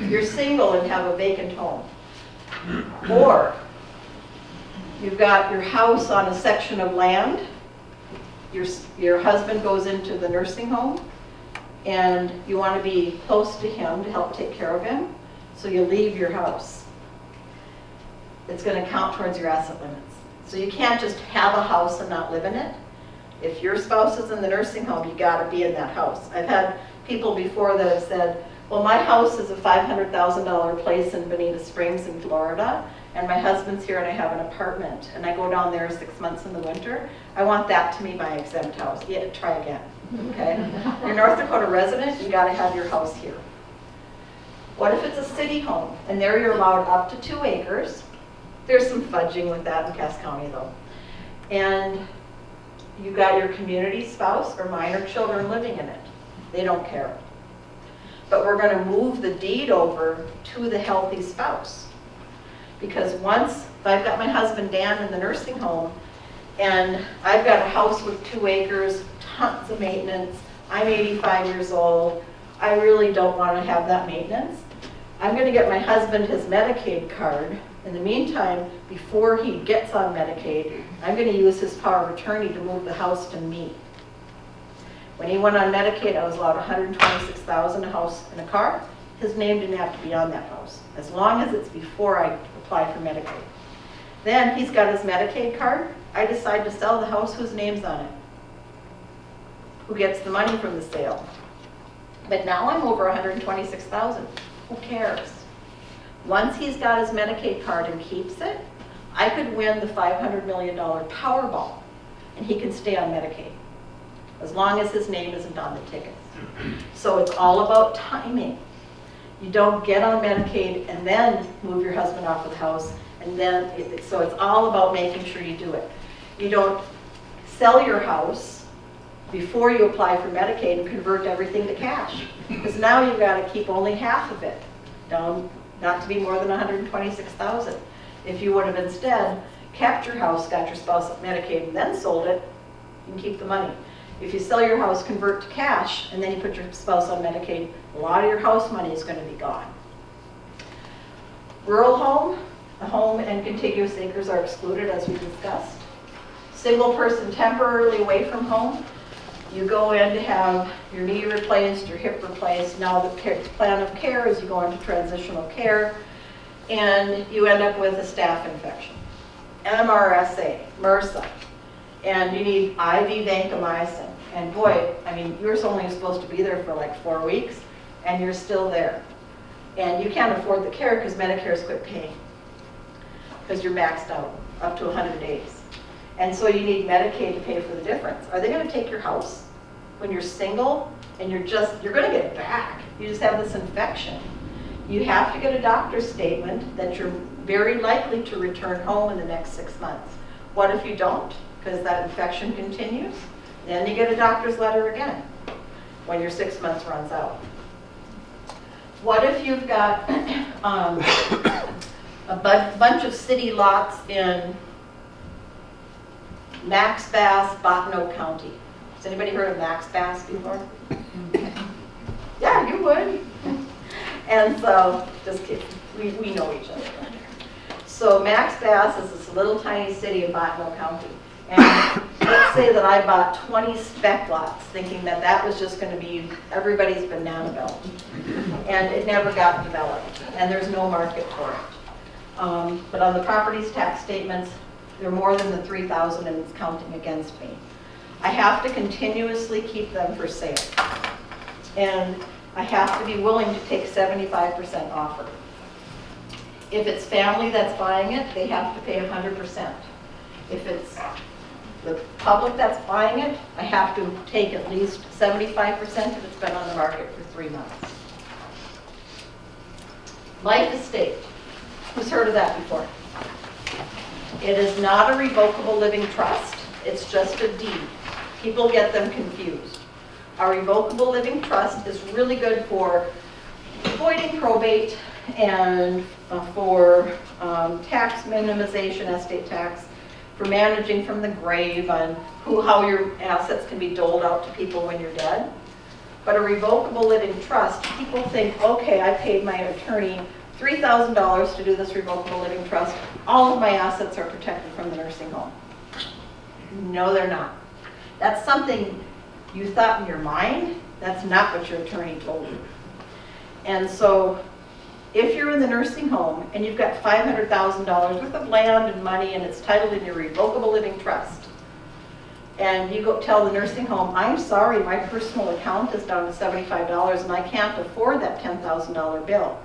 You're single and have a vacant home, or you've got your house on a section of land. Your husband goes into the nursing home, and you want to be close to him to help take care of him, so you leave your house. It's going to count towards your asset limits. So you can't just have a house and not live in it. If your spouse is in the nursing home, you got to be in that house. I've had people before that have said, well, my house is a $500,000 place in Bonita Springs in Florida, and my husband's here and I have an apartment, and I go down there 6 months in the winter. I want that to be my exempt house. Yeah, try again. Okay? You're a North Dakota resident, you got to have your house here. What if it's a city home, and there you're allowed up to 2 acres? There's some fudging with that in Cass County though. And you got your community spouse or minor children living in it. They don't care. But we're going to move the deed over to the healthy spouse. Because once, if I've got my husband Dan in the nursing home, and I've got a house with 2 acres, tons of maintenance, I'm 85 years old, I really don't want to have that maintenance. I'm going to get my husband his Medicaid card. In the meantime, before he gets on Medicaid, I'm going to use his power of attorney to move the house to me. When he went on Medicaid, I was allowed $126,000 a house and a car. His name didn't have to be on that house, as long as it's before I apply for Medicaid. Then he's got his Medicaid card. I decide to sell the house, whose name's on it? Who gets the money from the sale? But now I'm over $126,000. Who cares? Once he's got his Medicaid card and keeps it, I could win the $500 million Powerball, and he can stay on Medicaid, as long as his name isn't on the tickets. So it's all about timing. You don't get on Medicaid and then move your husband off of the house, and then, so it's all about making sure you do it. You don't sell your house before you apply for Medicaid and convert everything to cash, because now you've got to keep only half of it, down, not to be more than $126,000. If you would have instead kept your house, got your spouse on Medicaid, and then sold it, you can keep the money. If you sell your house, convert to cash, and then you put your spouse on Medicaid, a lot of your house money is going to be gone. Rural home, a home and contiguous acres are excluded, as we discussed. Single person temporarily away from home, you go in to have your knee replaced, your hip replaced. Now the plan of care is you go into transitional care, and you end up with a staph infection, MRSA, MRSA, and you need IV vancomycin. And boy, I mean, you're only supposed to be there for like 4 weeks, and you're still there. And you can't afford the care because Medicare's quit paying, because you're maxed out up to 100 days. And so you need Medicaid to pay for the difference. Are they going to take your house when you're single and you're going to get it back? You just have this infection. You have to get a doctor's statement that you're very likely to return home in the next 6 months. What if you don't? Because that infection continues. Then you get a doctor's letter again when your 6 months runs out. What if you've got a bunch of city lots in Max Bass, Bottineau County? Has anybody heard of Max Bass before? Yeah, you would. And so, just kidding, we know each other. So Max Bass is this little tiny city in Bottineau County. And let's say that I bought 20 spec lots, thinking that that was just going to be everybody's banana belt. And it never got developed, and there's no market for it. But on the properties tax statements, they're more than the 3,000 and it's counting against me. I have to continuously keep them for sale. And I have to be willing to take 75% offer. If it's family that's buying it, they have to pay 100%. If it's the public that's buying it, I have to take at least 75% if it's been on the market for 3 months. Life estate. Who's heard of that before? It is not a revocable living trust. It's just a deed. People get them confused. A revocable living trust is really good for avoiding probate and for tax minimization, estate tax, for managing from the grave on how your assets can be doled out to people when you're dead. But a revocable living trust, people think, okay, I paid my attorney $3,000 to do this revocable living trust. All of my assets are protected from the nursing home. No, they're not. That's something you thought in your mind. That's not what your attorney told you. And so if you're in the nursing home and you've got $500,000 worth of land and money and it's titled in your revocable living trust, and you go tell the nursing home, I'm sorry, my personal account is down to $75 and I can't afford that $10,000 bill.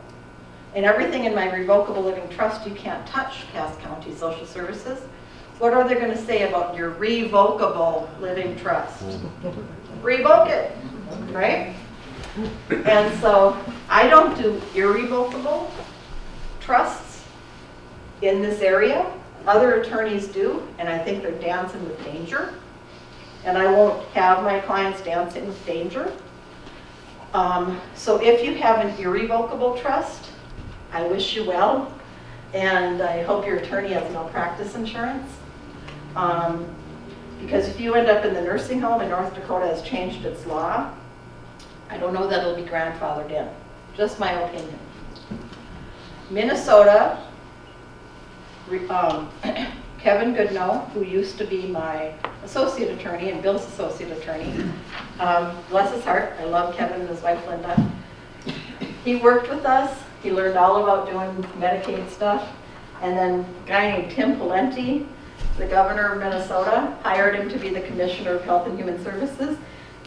And everything in my revocable living trust you can't touch, Cass County Social Services. What are they going to say about your revocable living trust? Revoke it, right? And so I don't do irrevocable trusts in this area. Other attorneys do, and I think they're dancing with danger. And I won't have my clients dancing with danger. So if you have an irrevocable trust, I wish you well, and I hope your attorney has malpractice insurance. Because if you end up in the nursing home and North Dakota has changed its law, I don't know that it'll be grandfathered in. Just my opinion. Minnesota, Kevin Goodnow, who used to be my associate attorney and Bill's associate attorney, bless his heart, I love Kevin and his wife Linda. He worked with us. He learned all about doing Medicaid stuff. And then a guy named Tim Pawlenty, the governor of Minnesota, hired him to be the commissioner of Health and Human Services.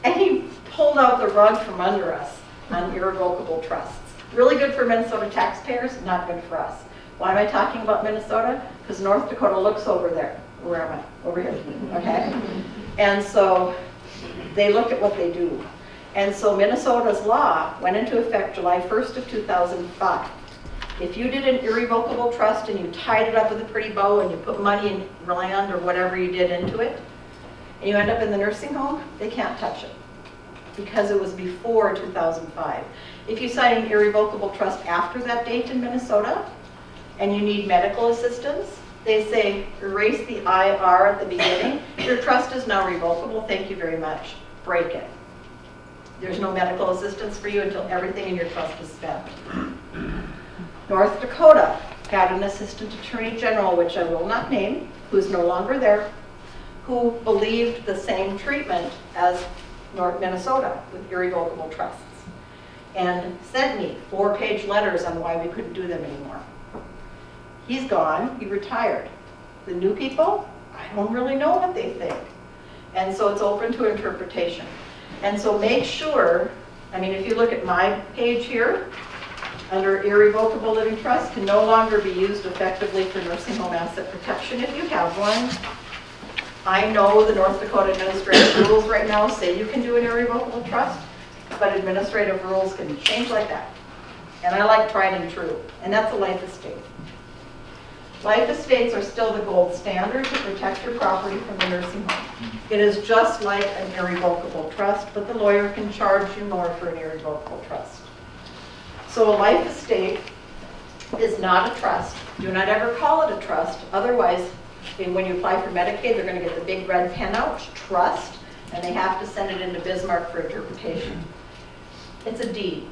And he pulled out the rug from under us on irrevocable trusts. Really good for Minnesota taxpayers, not good for us. Why am I talking about Minnesota? Because North Dakota looks over there. Where am I? Over here, okay? And so they look at what they do. And so Minnesota's law went into effect July 1st of 2005. If you did an irrevocable trust and you tied it up with a pretty bow and you put money in land or whatever you did into it, and you end up in the nursing home, they can't touch it because it was before 2005. If you sign an irrevocable trust after that date in Minnesota and you need medical assistance, they say erase the IR at the beginning. Your trust is now revocable. Thank you very much. Break it. There's no medical assistance for you until everything in your trust is spent. North Dakota had an assistant attorney general, which I will not name, who's no longer there, who believed the same treatment as Minnesota with irrevocable trusts, and sent me 4-page letters on why we couldn't do them anymore. He's gone, he retired. The new people, I don't really know what they think. And so it's open to interpretation. And so make sure, I mean, if you look at my page here, under irrevocable living trust can no longer be used effectively for nursing home asset protection if you have one. I know the North Dakota administrative rules right now say you can do an irrevocable trust, but administrative rules can change like that. And I like tried and true, and that's a life estate. Life estates are still the gold standard to protect your property from the nursing home. It is just like an irrevocable trust, but the lawyer can charge you more for an irrevocable trust. So a life estate is not a trust. Do not ever call it a trust. Otherwise, when you apply for Medicaid, they're going to get the big red pen out, trust, and they have to send it into Bismarck for interpretation. It's a deed.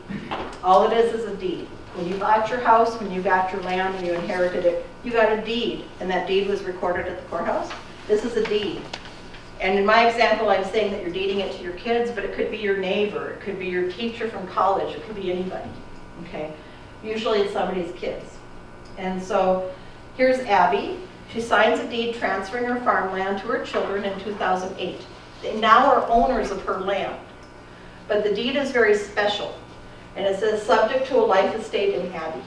All it is a deed. When you bought your house, when you got your land and you inherited it, you got a deed, and that deed was recorded at the courthouse. This is a deed. And in my example, I'm saying that you're deeding it to your kids, but it could be your neighbor, it could be your teacher from college, it could be anybody, okay? Usually it's somebody's kids. And so here's Abby. She signs a deed transferring her farmland to her children in 2008. They now are owners of her land. But the deed is very special. And it says subject to a life estate in Abby.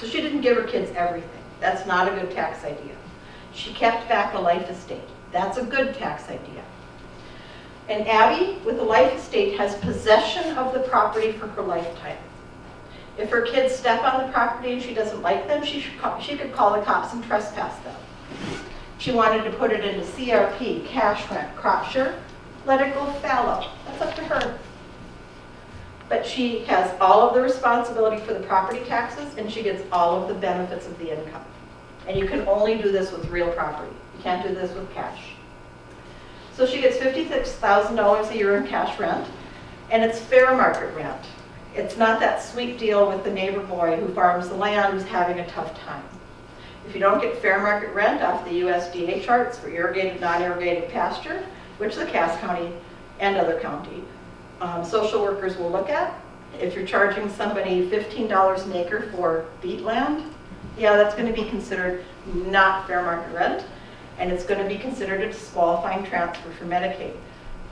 So she didn't give her kids everything. That's not a good tax idea. She kept back a life estate. That's a good tax idea. And Abby, with a life estate, has possession of the property for her lifetime. If her kids step on the property and she doesn't like them, she could call the cops and trespass them. She wanted to put it into CRP, cash rent, crop share, let it go fallow. That's up to her. But she has all of the responsibility for the property taxes, and she gets all of the benefits of the income. And you can only do this with real property. You can't do this with cash. So she gets $56,000 a year in cash rent, and it's fair market rent. It's not that sweet deal with the neighbor boy who farms the land who's having a tough time. If you don't get fair market rent off the USDA charts for irrigated, non-irrigated pasture, which the Cass County and other county social workers will look at, if you're charging somebody $15 an acre for beet land, yeah, that's going to be considered not fair market rent, and it's going to be considered a disqualifying transfer for Medicaid.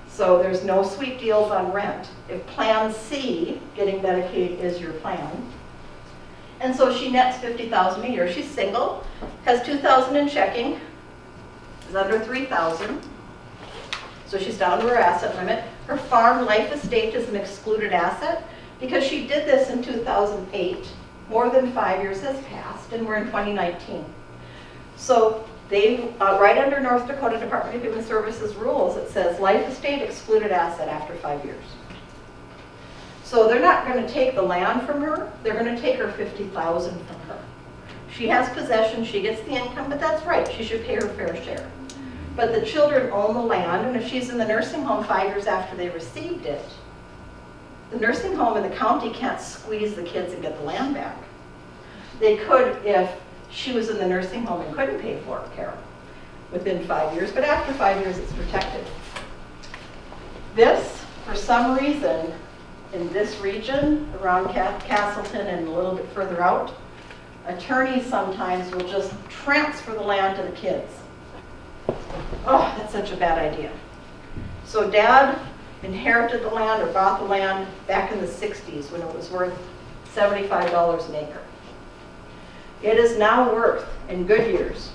So there's no sweet deals on rent. If Plan C, getting Medicaid, is your plan. And so she nets $50,000 a year. She's single, has $2,000 in checking, is under $3,000. So she's down to her asset limit. Her farm life estate is an excluded asset because she did this in 2008. More than 5 years has passed, and we're in 2019. So they, right under North Dakota Department of Human Services rules, it says life estate excluded asset after 5 years. So they're not going to take the land from her, they're going to take her $50,000 from her. She has possession, she gets the income, but that's right, she should pay her fair share. But the children own the land, and if she's in the nursing home 5 years after they received it, the nursing home and the county can't squeeze the kids and get the land back. They could if she was in the nursing home and couldn't pay for care within 5 years, but after 5 years it's protected. This, for some reason, in this region, around Castleton and a little bit further out, attorneys sometimes will just transfer the land to the kids. Oh, that's such a bad idea. So Dad inherited the land or bought the land back in the 60s when it was worth $75 an acre. It is now worth, in good years,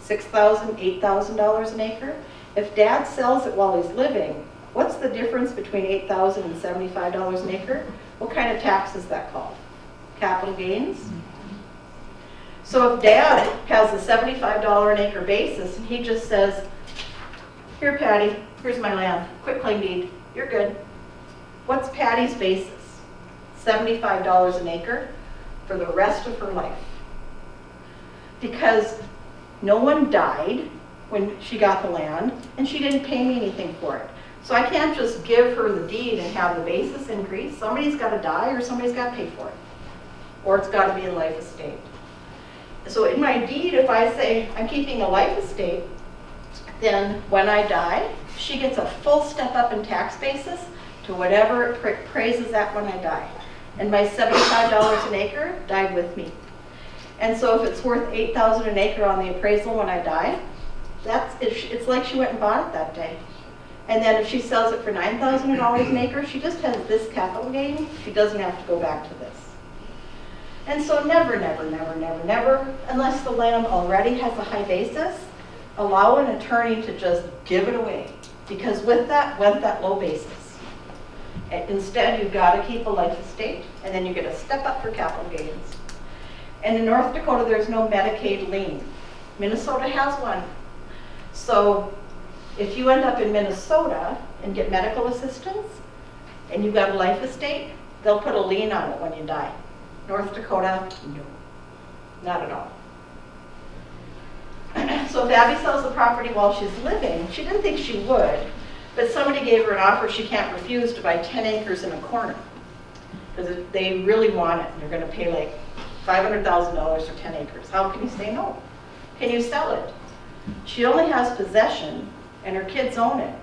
$6,000, $8,000 an acre. If Dad sells it while he's living, what's the difference between $8,000 and $75 an acre? What kind of tax is that called? Capital gains? So if Dad has a $75 an acre basis and he just says, here Patty, here's my land, quitclaim deed, you're good. What's Patty's basis? $75 an acre for the rest of her life. Because no one died when she got the land and she didn't pay me anything for it. So I can't just give her the deed and have the basis increase. Somebody's got to die or somebody's got to pay for it. Or it's got to be a life estate. So in my deed, if I say I'm keeping a life estate, then when I die, she gets a full step up in tax basis to whatever it praises at when I die. And my $75 an acre died with me. And so if it's worth $8,000 an acre on the appraisal when I die, it's like she went and bought it that day. And then if she sells it for $9,000 an acre, she just has this capital gain. She doesn't have to go back to this. And so never, never, never, never, never, unless the land already has a high basis, allow an attorney to just give it away. Because with that went that low basis. Instead, you've got to keep a life estate, and then you get a step up for capital gains. And in North Dakota, there's no Medicaid lien. Minnesota has one. So if you end up in Minnesota and get medical assistance, and you've got a life estate, they'll put a lien on it when you die. North Dakota, no, not at all. So if Abby sells the property while she's living, she didn't think she would, but somebody gave her an offer she can't refuse to buy 10 acres in a corner. Because they really want it, and they're going to pay like $500,000 for 10 acres. How can you say no? Can you sell it? She only has possession and her kids own it.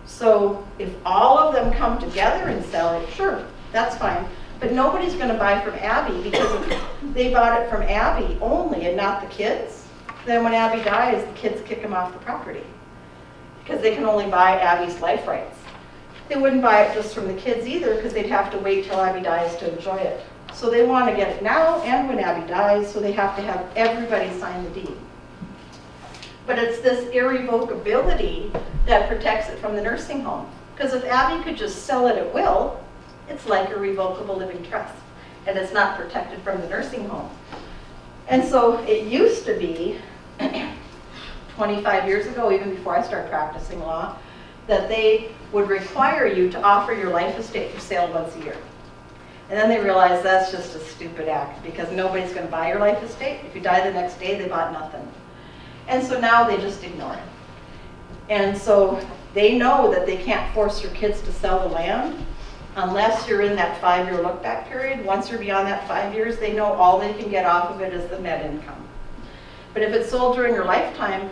So if all of them come together and sell it, sure, that's fine. But nobody's going to buy from Abby because if they bought it from Abby only and not the kids, then when Abby dies, the kids kick them off the property because they can only buy Abby's life rights. They wouldn't buy it just from the kids either because they'd have to wait till Abby dies to enjoy it. So they want to get it now and when Abby dies, so they have to have everybody sign the deed. But it's this irrevocability that protects it from the nursing home. Because if Abby could just sell it at will, it's like a revocable living trust, and it's not protected from the nursing home. And so it used to be, 25 years ago, even before I started practicing law, that they would require you to offer your life estate for sale once a year. And then they realized that's just a stupid act because nobody's going to buy your life estate. If you die the next day, they bought nothing. And so now they just ignore it. And so they know that they can't force your kids to sell the land unless you're in that 5-year look-back period. Once you're beyond that 5 years, they know all they can get off of it is the net income. But if it's sold during your lifetime,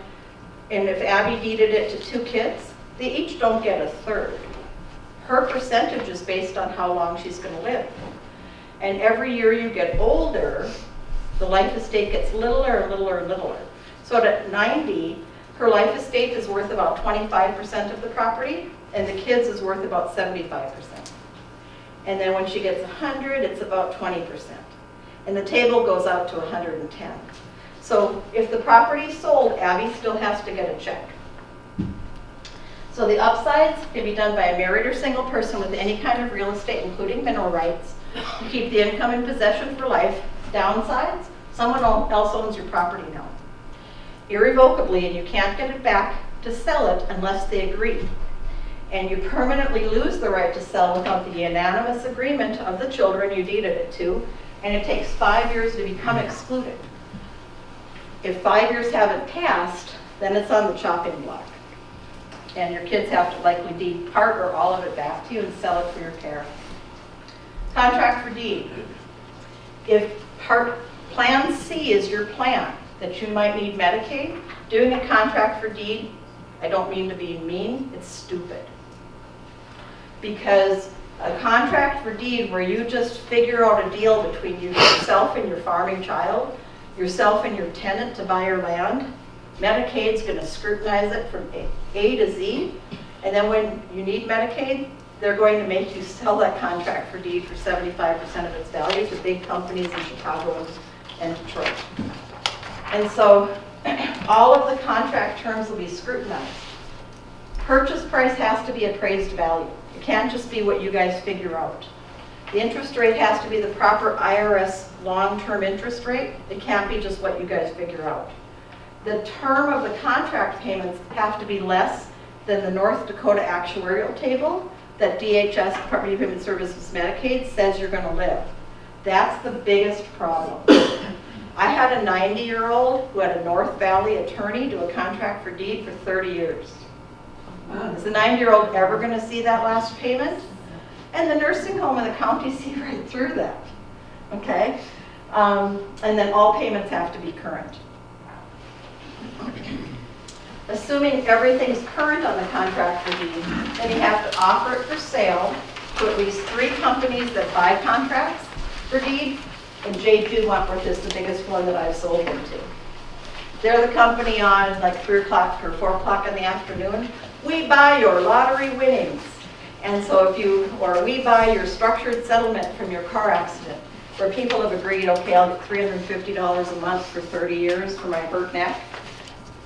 and if Abby deeded it to 2 kids, they each don't get a third. Her percentage is based on how long she's going to live. And every year you get older, the life estate gets littler and littler and littler. So at 90, her life estate is worth about 25% of the property, and the kids is worth about 75%. And then when she gets 100, it's about 20%. And the table goes out to 110. So if the property is sold, Abby still has to get a check. So the upsides can be done by a married or single person with any kind of real estate, including mineral rights. You keep the income in possession for life. Downsides, someone else owns your property now. Irrevocably, and you can't get it back to sell it unless they agree. And you permanently lose the right to sell without the unanimous agreement of the children you deeded it to, and it takes 5 years to become excluded. If 5 years haven't passed, then it's on the chopping block. And your kids have to likely deed part or all of it back to you and sell it for your care. Contract for deed. If Plan C is your plan, that you might need Medicaid, doing a contract for deed, I don't mean to be mean, it's stupid. Because a contract for deed where you just figure out a deal between yourself and your farming child, yourself and your tenant to buy your land, Medicaid's going to scrutinize it from A to Z, and then when you need Medicaid, they're going to make you sell that contract for deed for 75% of its value to big companies in Chicago and Detroit. And so all of the contract terms will be scrutinized. Purchase price has to be appraised value. It can't just be what you guys figure out. The interest rate has to be the proper IRS long-term interest rate. It can't be just what you guys figure out. The term of the contract payments have to be less than the North Dakota actuarial table that DHS, Department of Human Services Medicaid, says you're going to live. That's the biggest problem. I had a 90-year-old who had a North Valley attorney do a contract for deed for 30 years. Is the 90-year-old ever going to see that last payment? And the nursing home and the county see right through that. Okay? And then all payments have to be current. Assuming everything's current on the contract for deed, then you have to offer it for sale to at least 3 companies that buy contracts for deed, and J2 Wentworth is the biggest one that I've sold them to. They're the company on like 3 o'clock or 4 o'clock in the afternoon. We buy your lottery winnings. And so or we buy your structured settlement from your car accident, where people have agreed, okay, I'll get $350 a month for 30 years for my hurt neck.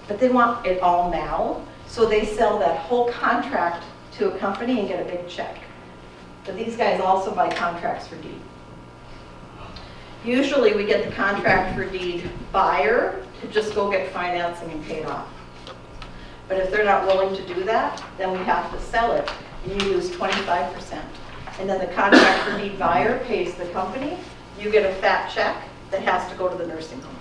But they want it all now, so they sell that whole contract to a company and get a big check. But these guys also buy contracts for deed. Usually we get the contract for deed buyer to just go get financing and pay it off. But if they're not willing to do that, then we have to sell it, and you lose 25%. And then the contract for deed buyer pays the company. You get a fat check that has to go to the nursing home.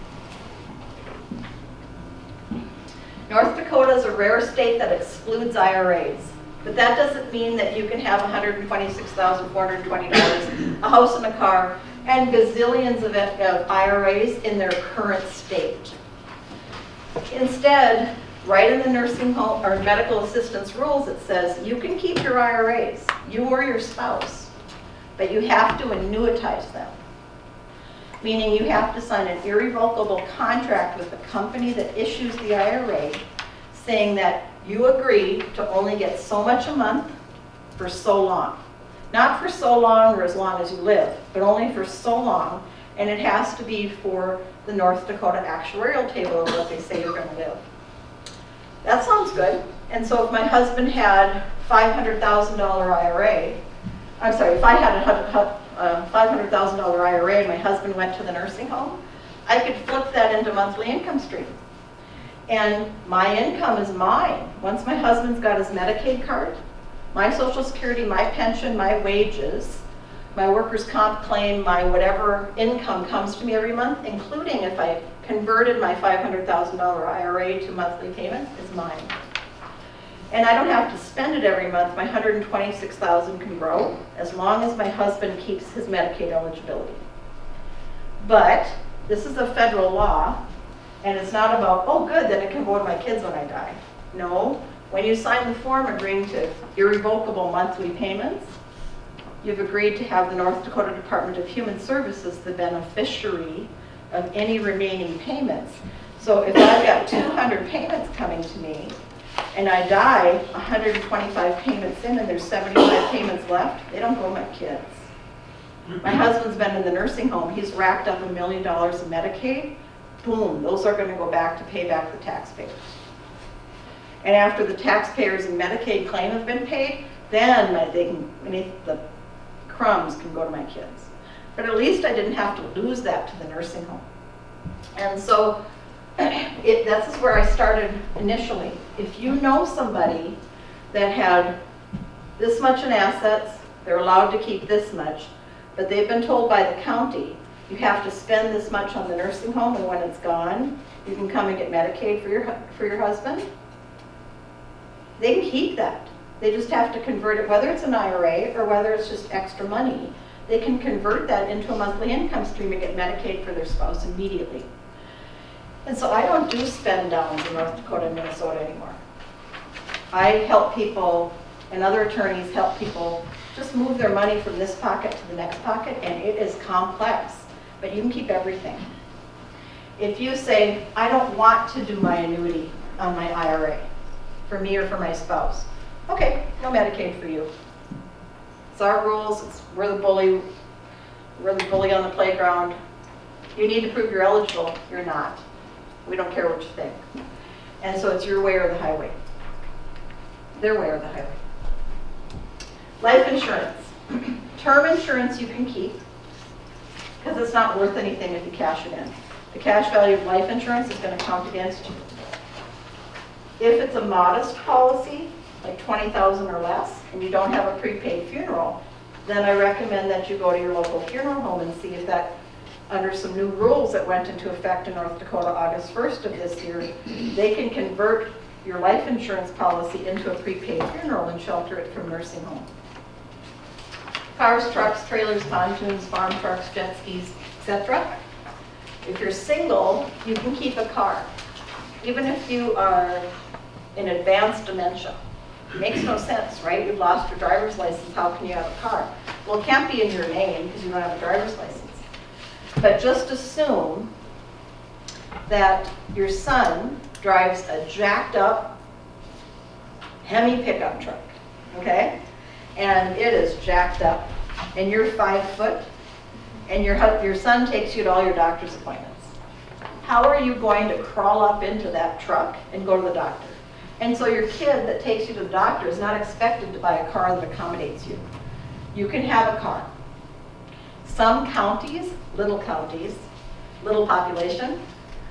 North Dakota is a rare state that excludes IRAs, but that doesn't mean that you can have $126,420, a house and a car, and gazillions of IRAs in their current state. Instead, Right in the nursing home or medical assistance rules, it says you can keep your IRAs, you or your spouse, but you have to annuitize them. Meaning you have to sign an irrevocable contract with the company that issues the IRA saying that you agree to only get so much a month for so long. Not for so long or as long as you live, but only for so long. And it has to be for the North Dakota actuarial table of what they say you're going to live. That sounds good. And so if my husband had $500,000 IRA, I'm sorry, if I had a $500,000 IRA and my husband went to the nursing home, I could flip that into monthly income stream. And my income is mine. Once my husband's got his Medicaid card, my Social Security, my pension, my wages, my workers' comp claim, my whatever income comes to me every month, including if I converted my $500,000 IRA to monthly payments, is mine. And I don't have to spend it every month. My $126,000 can grow as long as my husband keeps his Medicaid eligibility. But this is a federal law, and it's not about, oh good, then it can go to my kids when I die. No, when you sign the form agreeing to irrevocable monthly payments, you've agreed to have the North Dakota Department of Human Services the beneficiary of any remaining payments. So if I've got 200 payments coming to me, and I die 125 payments in and there's 75 payments left, they don't go to my kids. My husband's been in the nursing home. He's racked up $1 million in Medicaid. Boom, those are going to go back to pay back the taxpayers. And after the taxpayers and Medicaid claim have been paid, then the crumbs can go to my kids. But at least I didn't have to lose that to the nursing home. And so this is where I started initially. If you know somebody that had this much in assets, they're allowed to keep this much, but they've been told by the county, you have to spend this much on the nursing home, and when it's gone, you can come and get Medicaid for your husband. They can keep that. They just have to convert it, whether it's an IRA or whether it's just extra money. They can convert that into a monthly income stream and get Medicaid for their spouse immediately. And so I don't do spend downs in North Dakota and Minnesota anymore. I help people, and other attorneys help people just move their money from this pocket to the next pocket, and it is complex, but you can keep everything. If you say, I don't want to do my annuity on my IRA, for me or for my spouse, okay, no Medicaid for you. It's our rules, we're the bully on the playground. You need to prove you're eligible, you're not. We don't care what you think. And so it's your way or the highway. Their way or the highway. Life insurance. Term insurance you can keep because it's not worth anything if you cash it in. The cash value of life insurance is going to count against you. If it's a modest policy, like $20,000 or less, and you don't have a prepaid funeral, then I recommend that you go to your local funeral home and see if that, under some new rules that went into effect in North Dakota August 1st of this year, they can convert your life insurance policy into a prepaid funeral and shelter it from nursing home. Cars, trucks, trailers, pontoons, farm trucks, jet skis, etc. If you're single, you can keep a car. Even if you are in advanced dementia. It makes no sense, right? You've lost your driver's license, how can you have a car? Well, it can't be in your name because you don't have a driver's license. But just assume that your son drives a jacked up Hemi pickup truck, okay? And it is jacked up, and you're 5 foot, and your son takes you to all your doctor's appointments. How are you going to crawl up into that truck and go to the doctor? And so your kid that takes you to the doctor is not expected to buy a car that accommodates you. You can have a car. Some counties, little population,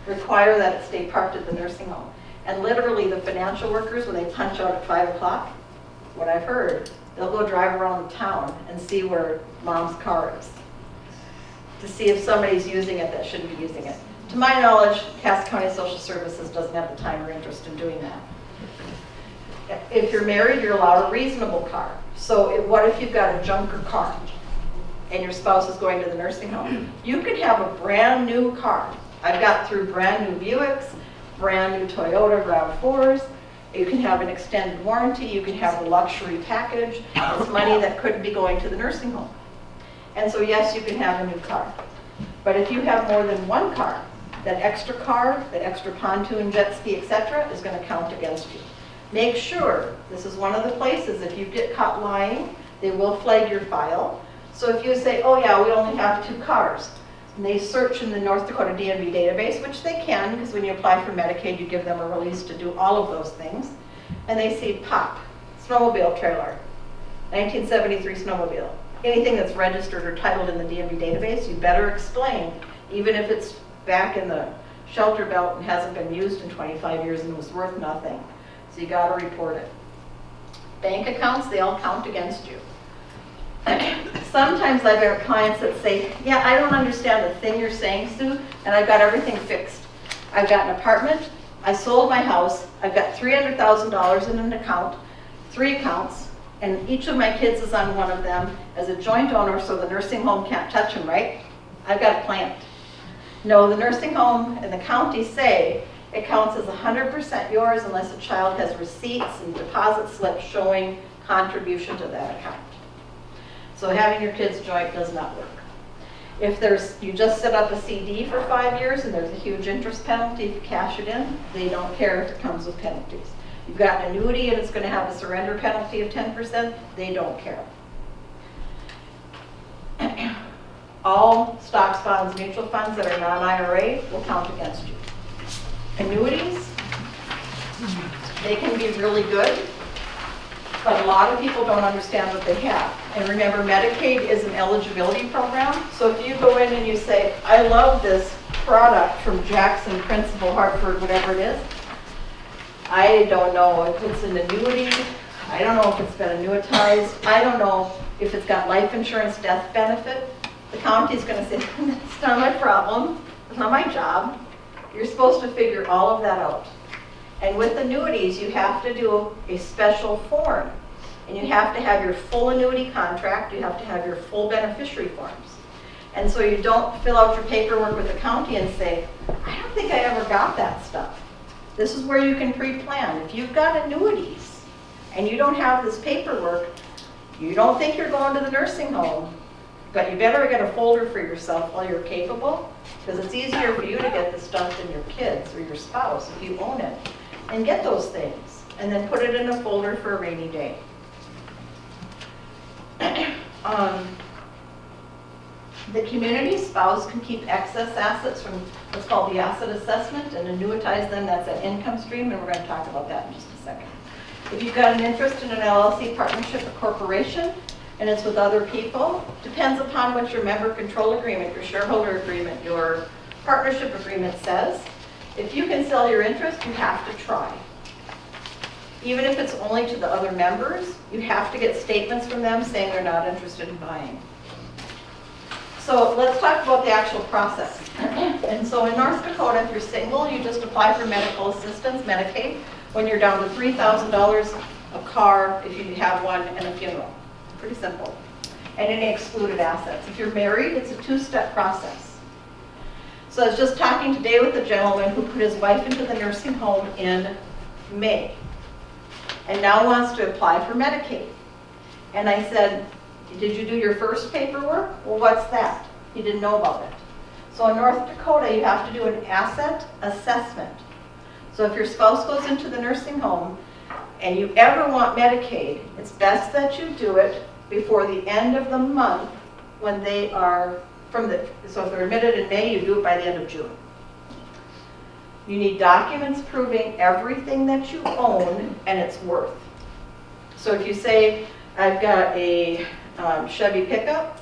require that it stay parked at the nursing home. And literally the financial workers, when they punch out at 5 o'clock, what I've heard, they'll go drive around town and see where mom's car is to see if somebody's using it that shouldn't be using it. To my knowledge, Cass County Social Services doesn't have the time or interest in doing that. If you're married, you're allowed a reasonable car. So what if you've got a junker car and your spouse is going to the nursing home? You can have a brand new car. I've got through brand new Buicks brand new Toyota RAV4s. You can have an extended warranty. You can have the luxury package. It's money that could be going to the nursing home. And so yes, you can have a new car. But if you have more than one car, that extra pontoon, jet ski, etc., is going to count against you. Make sure, this is one of the places, if you get caught lying, they will flag your file. So if you say, oh yeah, we only have 2 cars, and they search in the North Dakota DMV database, which they can, because when you apply for Medicaid, you give them a release to do all of those things, and they see POP, snowmobile trailer, 1973 snowmobile. Anything that's registered or titled in the DMV database, you better explain, even if it's back in the shelter belt and hasn't been used in 25 years and was worth nothing. So you got to report it. Bank accounts, they all count against you. Sometimes I've got clients that say, yeah, I don't understand the thing you're saying, Sue, and I've got everything fixed. I've got an apartment, I sold my house, I've got $300,000 in an account, 3 accounts, and each of my kids is on one of them as a joint owner, so the nursing home can't touch them, right? I've got it planned. No, the nursing home and the county say it counts as 100% yours unless a child has receipts and deposit slips showing contribution to that account. So having your kids joint does not work. If you just set up a CD for 5 years and there's a huge interest penalty if you cash it in, they don't care if it comes with penalties. You've got an annuity and it's going to have a surrender penalty of 10%, they don't care. All stocks, bonds, mutual funds that are non-IRA will count against you. Annuities, they can be really good, but a lot of people don't understand what they have. And remember, Medicaid is an eligibility program, so if you go in and you say, I love this product from Jackson, Principal, Hartford, whatever it is, I don't know if it's an annuity, I don't know if it's been annuitized, I don't know if it's got life insurance death benefit, the county's going to say, that's not my problem, it's not my job. You're supposed to figure all of that out. And with annuities, you have to do a special form. And you have to have your full annuity contract, you have to have your full beneficiary forms. And so you don't fill out your paperwork with the county and say, I don't think I ever got that stuff. This is where you can pre-plan. If you've got annuities and you don't have this paperwork, you don't think you're going to the nursing home, but you better get a folder for yourself while you're capable, because it's easier for you to get this stuff than your kids or your spouse if you own it. And get those things, and then put it in a folder for a rainy day. The community spouse can keep excess assets from what's called the asset assessment and annuitize them. That's an income stream, and we're going to talk about that in just a second. If you've got an interest in an LLC, partnership, or corporation, and it's with other people, depends upon what your member control agreement, your shareholder agreement, your partnership agreement says. If you can sell your interest, you have to try. Even if it's only to the other members, you have to get statements from them saying they're not interested in buying. So let's talk about the actual process. And so in North Dakota, if you're single, you just apply for medical assistance, Medicaid, when you're down to $3,000, a car, if you have one, and a funeral. Pretty simple. And any excluded assets. If you're married, it's a 2-step process. So I was just talking today with a gentleman who put his wife into the nursing home in May and now wants to apply for Medicaid. And I said, did you do your first paperwork? Well, what's that? He didn't know about it. So in North Dakota, you have to do an asset assessment. So if your spouse goes into the nursing home and you ever want Medicaid, it's best that you do it before the end of the month when they are so if they're admitted in May, you do it by the end of June. You need documents proving everything that you own and its worth. So if you say, I've got a Chevy pickup,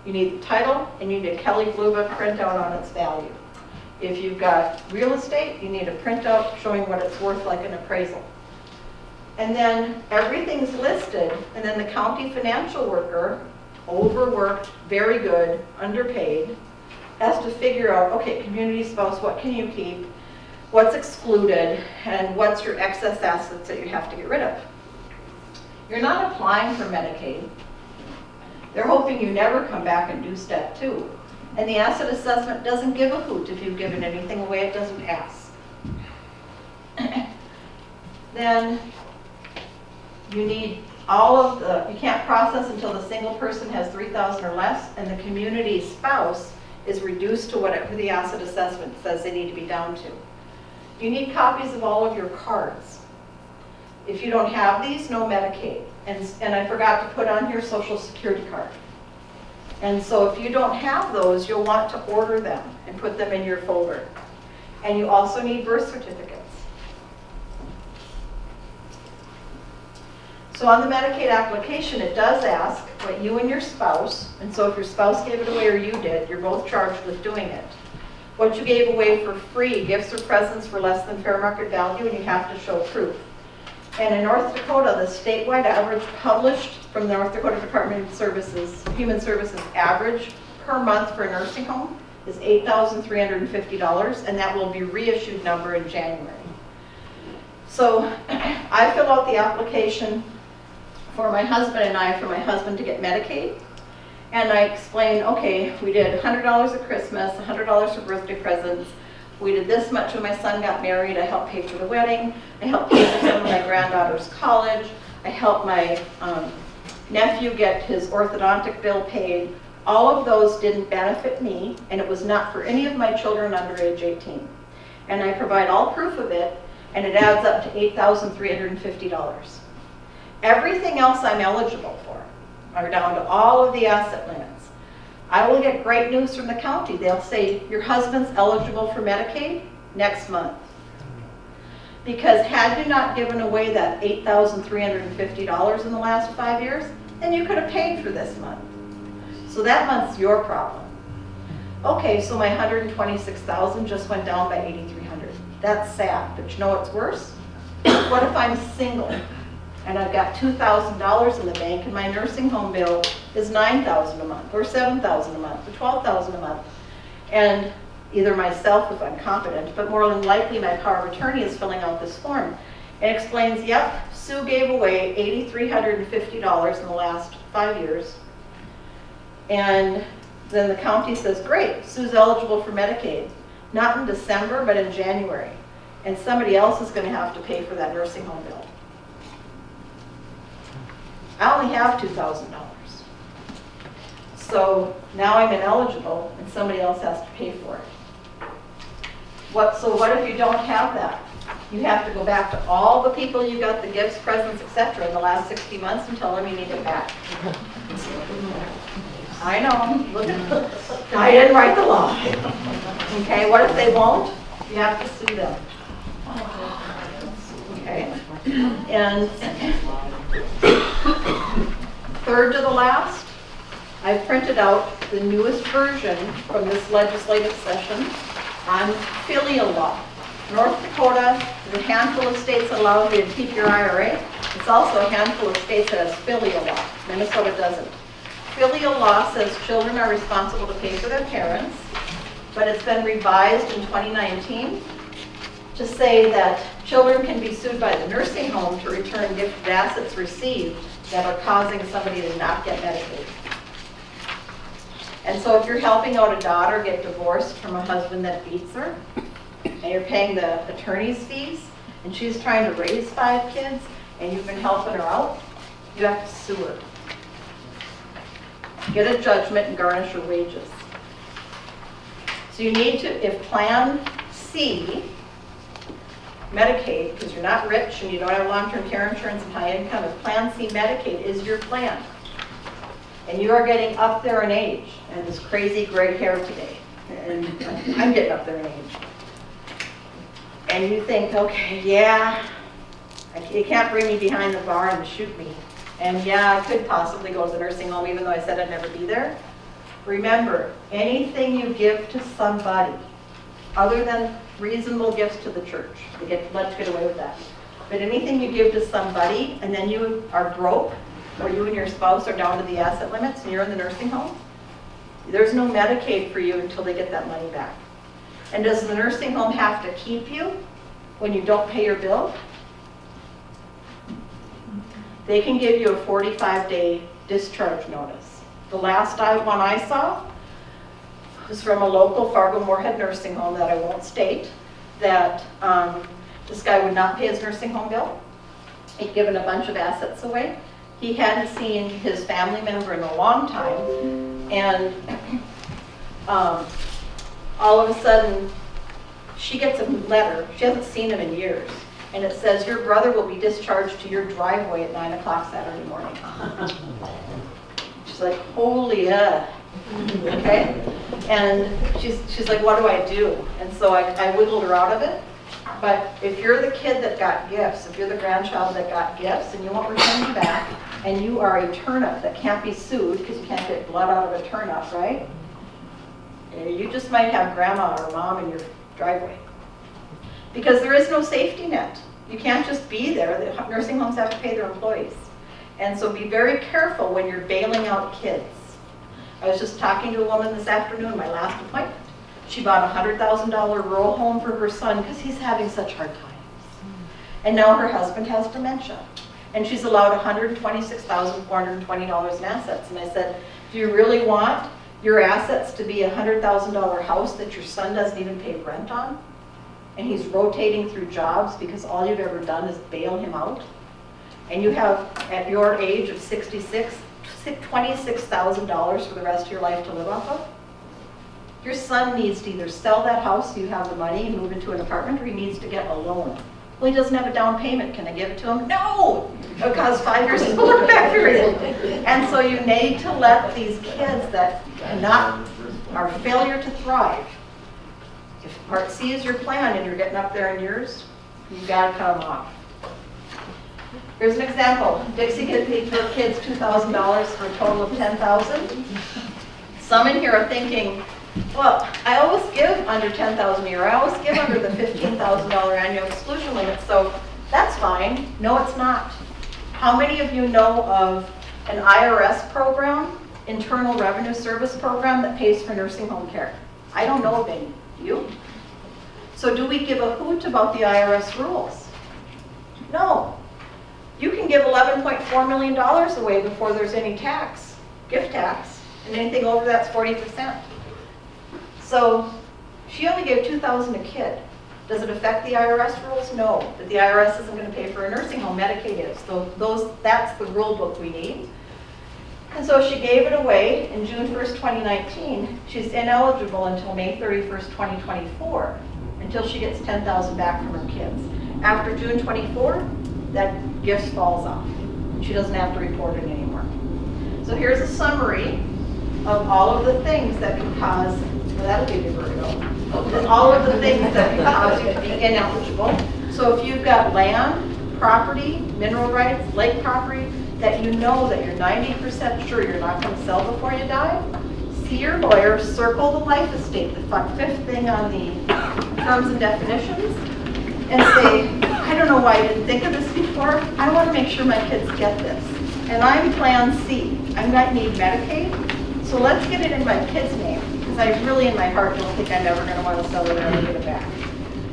you need the title and you need a Kelly Blue Book printout on its value. If you've got real estate, you need a printout showing what it's worth, like an appraisal. And then everything's listed, and then the county financial worker, overworked, very good, underpaid, has to figure out, okay, community spouse, what can you keep, what's excluded, and what's your excess assets that you have to get rid of. You're not applying for Medicaid. They're hoping you never come back and do step 2. And the asset assessment doesn't give a hoot if you've given anything away, it doesn't ask. then you need all of the, you can't process until the single person has 3,000 or less, and the community spouse is reduced to whatever the asset assessment says they need to be down to. You need copies of all of your cards. If you don't have these, no Medicaid. And I forgot to put on here Social Security card. And so if you don't have those, you'll want to order them and put them in your folder. And you also need birth certificates. So on the Medicaid application, it does ask what you and your spouse, and so if your spouse gave it away or you did, you're both charged with doing it. What you gave away for free, gifts or presents for less than fair market value, and you have to show proof. And in North Dakota, the statewide average published from the North Dakota Department of Human Services average per month for a nursing home is $8,350, and that will be reissued number in January. So I fill out the application for my husband and I, for my husband to get Medicaid. And I explain, okay, we did $100 at Christmas, $100 for birthday presents. We did this much when my son got married. I helped pay for the wedding. I helped pay for some of my granddaughter's college. I helped my nephew get his orthodontic bill paid. All of those didn't benefit me, and it was not for any of my children under age 18. And I provide all proof of it, and it adds up to $8,350. Everything else I'm eligible for are down to all of the asset limits. I will get great news from the county. They'll say, your husband's eligible for Medicaid next month. Because had you not given away that $8,350 in the last 5 years, then you could have paid for this month. So that month's your problem. Okay, so my $126,000 just went down by $8,300. That's sad, but you know what's worse? What if I'm single and I've got $2,000 in the bank and my nursing home bill is $9,000 a month, or $7,000 a month, or $12,000 a month, and either myself, if I'm competent, but more than likely my power of attorney is filling out this form and explains, yep, Sue gave away $8,350 in the last 5 years, and then the county says, great, Sue's eligible for Medicaid, not in December, but in January, and somebody else is going to have to pay for that nursing home bill. I only have $2,000. So now I'm ineligible and somebody else has to pay for it. So what if you don't have that? You have to go back to all the people you got the gifts, presents, etc. in the last 60 months and tell them you need it back. I know. Look at I didn't write the law. Okay, what if they won't? You have to sue them. Okay. And third to the last, I've printed out the newest version from this legislative session on filial law. North Dakota is a handful of states that allow you to keep your IRA. It's also a handful of states that has filial law. Minnesota doesn't. Filial law says children are responsible to pay for their parents, but it's been revised in 2019 to say that children can be sued by the nursing home to return gifted assets received that are causing somebody to not get Medicaid. And so if you're helping out a daughter get divorced from a husband that beats her, and you're paying the attorney's fees, and she's trying to raise 5 kids, and you've been helping her out, you have to sue her. Get a judgment and garnish her wages. So you need to, if Plan C, Medicaid, because you're not rich and you don't have long-term care insurance and high income, if Plan C Medicaid is your plan, and you are getting up there in age, and this crazy gray hair today, and I'm getting up there in age, and you think, okay, yeah, you can't bring me behind the bar and shoot me, and yeah, I could possibly go to the nursing home even though I said I'd never be there. Remember, anything you give to somebody, other than reasonable gifts to the church, let's get away with that, but anything you give to somebody and then you are broke, or you and your spouse are down to the asset limits and you're in the nursing home, there's no Medicaid for you until they get that money back. And does the nursing home have to keep you when you don't pay your bill? They can give you a 45-day discharge notice. The last one I saw was from a local Fargo-Moorhead nursing home that I won't state, that this guy would not pay his nursing home bill. He'd given a bunch of assets away. He hadn't seen his family member in a long time, and all of a sudden, she gets a letter. She hasn't seen him in years, and it says, "Your brother will be discharged to your driveway at 9 o'clock Saturday morning." She's like, "Holy okay?" And she's like, "What do I do?" And so I wiggled her out of it. But if you're the kid that got gifts, if you're the grandchild that got gifts and you won't return them back, and you are a turnip that can't be sued because you can't get blood out of a turnip, right? You just might have grandma or mom in your driveway. Because there is no safety net. You can't just be there. The nursing homes have to pay their employees. And so be very careful when you're bailing out kids. I was just talking to a woman this afternoon, my last appointment. She bought a $100,000 rural home for her son because he's having such hard times. And now her husband has dementia. And she's allowed $126,420 in assets. And I said, do you really want your assets to be a $100,000 house that your son doesn't even pay rent on? And he's rotating through jobs because all you've ever done is bail him out? And you have, at your age of 66, $26,000 for the rest of your life to live off of? Your son needs to either sell that house so you have the money and move into an apartment, or he needs to get a loan. Well, he doesn't have a down payment. Can I give it to him? No! Because 5 years is a look back period. And so you need to let these kids that are failure to thrive. If Part C is your plan and you're getting up there in years, you've got to cut them off. Here's an example. Dixie could pay her kids $2,000 for a total of $10,000. Some in here are thinking, well, I always give under $10,000 a year. I always give under the $15,000 annual exclusion limit, so that's fine. No, it's not. How many of you know of an IRS program, Internal Revenue Service program, that pays for nursing home care? I don't know of any. Do you? So do we give a hoot about the IRS rules? No. You can give $11.4 million away before there's any tax, gift tax, and anything over that's 40%. So she only gave $2,000 a kid. Does it affect the IRS rules? No. But the IRS isn't going to pay for a nursing home. Medicaid is. So that's the rule book we need. And so she gave it away in June 1st, 2019. She's ineligible until May 31st, 2024, until she gets $10,000 back from her kids. After June 24, that gift falls off. She doesn't have to report it anymore. So here's a summary of all of the things that can cause, well, that'll give you vertigo, all of the things that can cause you to be ineligible. So if you've got land, property, mineral rights, lake property, that you know that you're 90% sure you're not going to sell before you die, see your lawyer, circle the life estate, the fifth thing on the terms and definitions, and say, I don't know why I didn't think of this before. I want to make sure my kids get this. And I'm Plan C. I might need Medicaid, so let's get it in my kid's name, because I really in my heart don't think I'm ever going to want to sell it or ever get it back.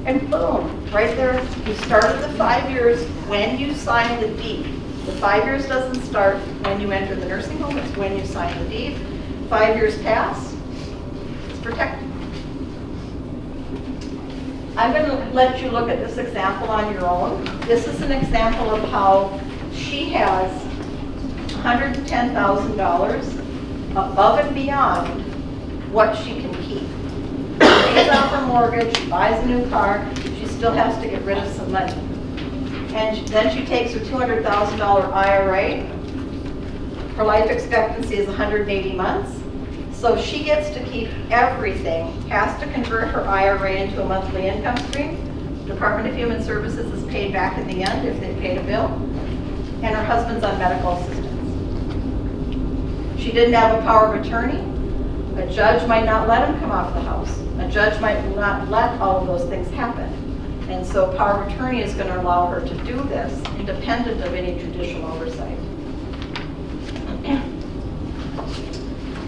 And boom, right there, you started the 5 years when you sign the deed. The 5 years doesn't start when you enter the nursing home, it's when you sign the deed. 5 years pass, it's protected. I'm going to let you look at this example on your own. This is an example of how she has $110,000 above and beyond what she can keep. She pays off her mortgage, she buys a new car, she still has to get rid of some money. And then she takes her $200,000 IRA. Her life expectancy is 180 months. So she gets to keep everything, has to convert her IRA into a monthly income stream. Department of Human Services is paid back at the end if they paid a bill. And her husband's on medical assistance. She didn't have a power of attorney. A judge might not let him come off the house. A judge might not let all of those things happen. And so power of attorney is going to allow her to do this independent of any judicial oversight.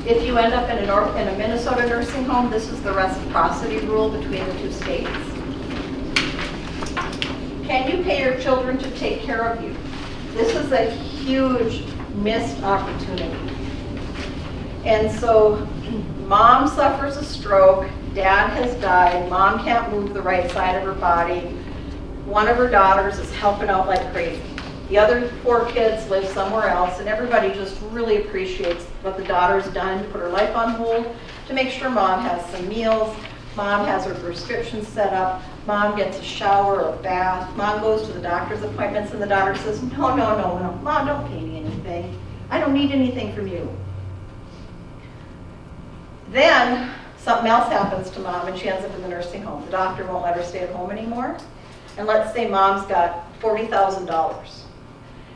If you end up in a Minnesota nursing home, this is the reciprocity rule between the two states. Can you pay your children to take care of you? This is a huge missed opportunity. And so mom suffers a stroke, dad has died, mom can't move the right side of her body, one of her daughters is helping out like crazy. The other 4 kids live somewhere else, and everybody just really appreciates what the daughter's done to put her life on hold, to make sure mom has some meals, mom has her prescriptions set up, mom gets a shower or a bath, mom goes to the doctor's appointments, and the daughter says, no, no, no, no, mom, don't pay me anything. I don't need anything from you. Then something else happens to mom and she ends up in the nursing home. The doctor won't let her stay at home anymore. And let's say mom's got $40,000.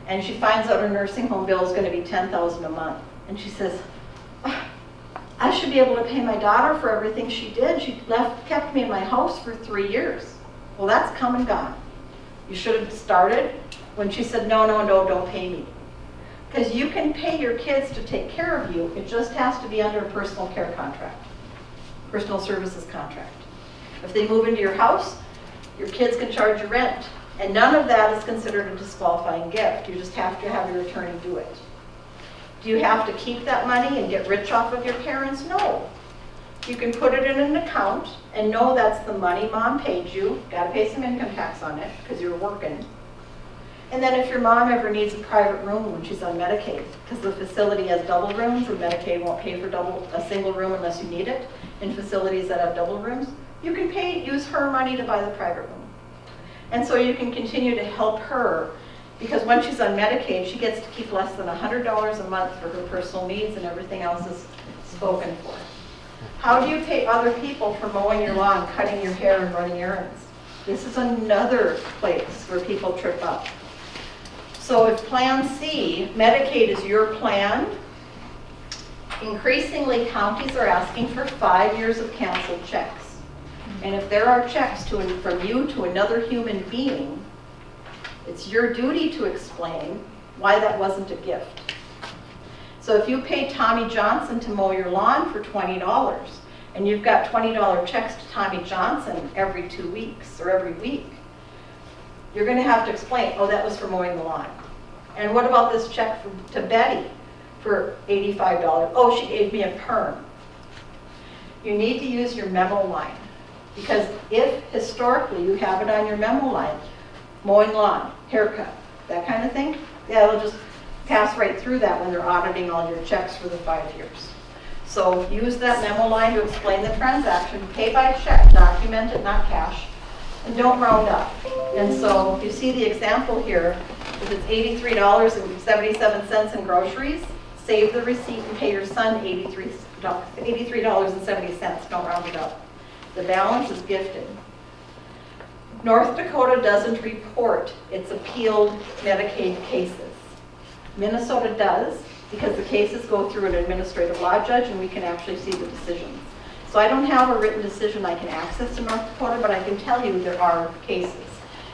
And she finds out her nursing home bill is going to be $10,000 a month. And she says, I should be able to pay my daughter for everything she did. She kept me in my house for 3 years. Well, that's come and gone. You should have started when she said, no, no, no, don't pay me. Because you can pay your kids to take care of you. It just has to be under a personal care contract, personal services contract. If they move into your house, your kids can charge you rent. And none of that is considered a disqualifying gift. You just have to have your attorney do it. Do you have to keep that money and get rich off of your parents? No. You can put it in an account and know that's the money mom paid you. Got to pay some income tax on it because you're working. And then if your mom ever needs a private room when she's on Medicaid, because the facility has double rooms and Medicaid won't pay for a single room unless you need it, in facilities that have double rooms, you can use her money to buy the private room. And so you can continue to help her, because when she's on Medicaid, she gets to keep less than $100 a month for her personal needs and everything else is spoken for. How do you pay other people for mowing your lawn, cutting your hair, and running errands? This is another place where people trip up. So if Plan C, Medicaid is your plan, increasingly counties are asking for 5 years of canceled checks. And if there are checks from you to another human being, it's your duty to explain why that wasn't a gift. So if you pay Tommy Johnson to mow your lawn for $20, and you've got $20 checks to Tommy Johnson every 2 weeks or every week, you're going to have to explain, oh, that was for mowing the lawn. And what about this check to Betty for $85? Oh, she gave me a perm. You need to use your memo line. Because if historically you have it on your memo line, mowing lawn, haircut, that kind of thing, yeah, it'll just pass right through that when they're auditing all your checks for the 5 years. So use that memo line to explain the transaction, pay by check, document it, not cash, and don't round up. And so you see the example here, if it's $83.77 in groceries, save the receipt and pay your son $83.70, don't round it up. The balance is gifted. North Dakota doesn't report its appealed Medicaid cases. Minnesota does, because the cases go through an administrative law judge and we can actually see the decisions. So I don't have a written decision I can access in North Dakota, but I can tell you there are cases.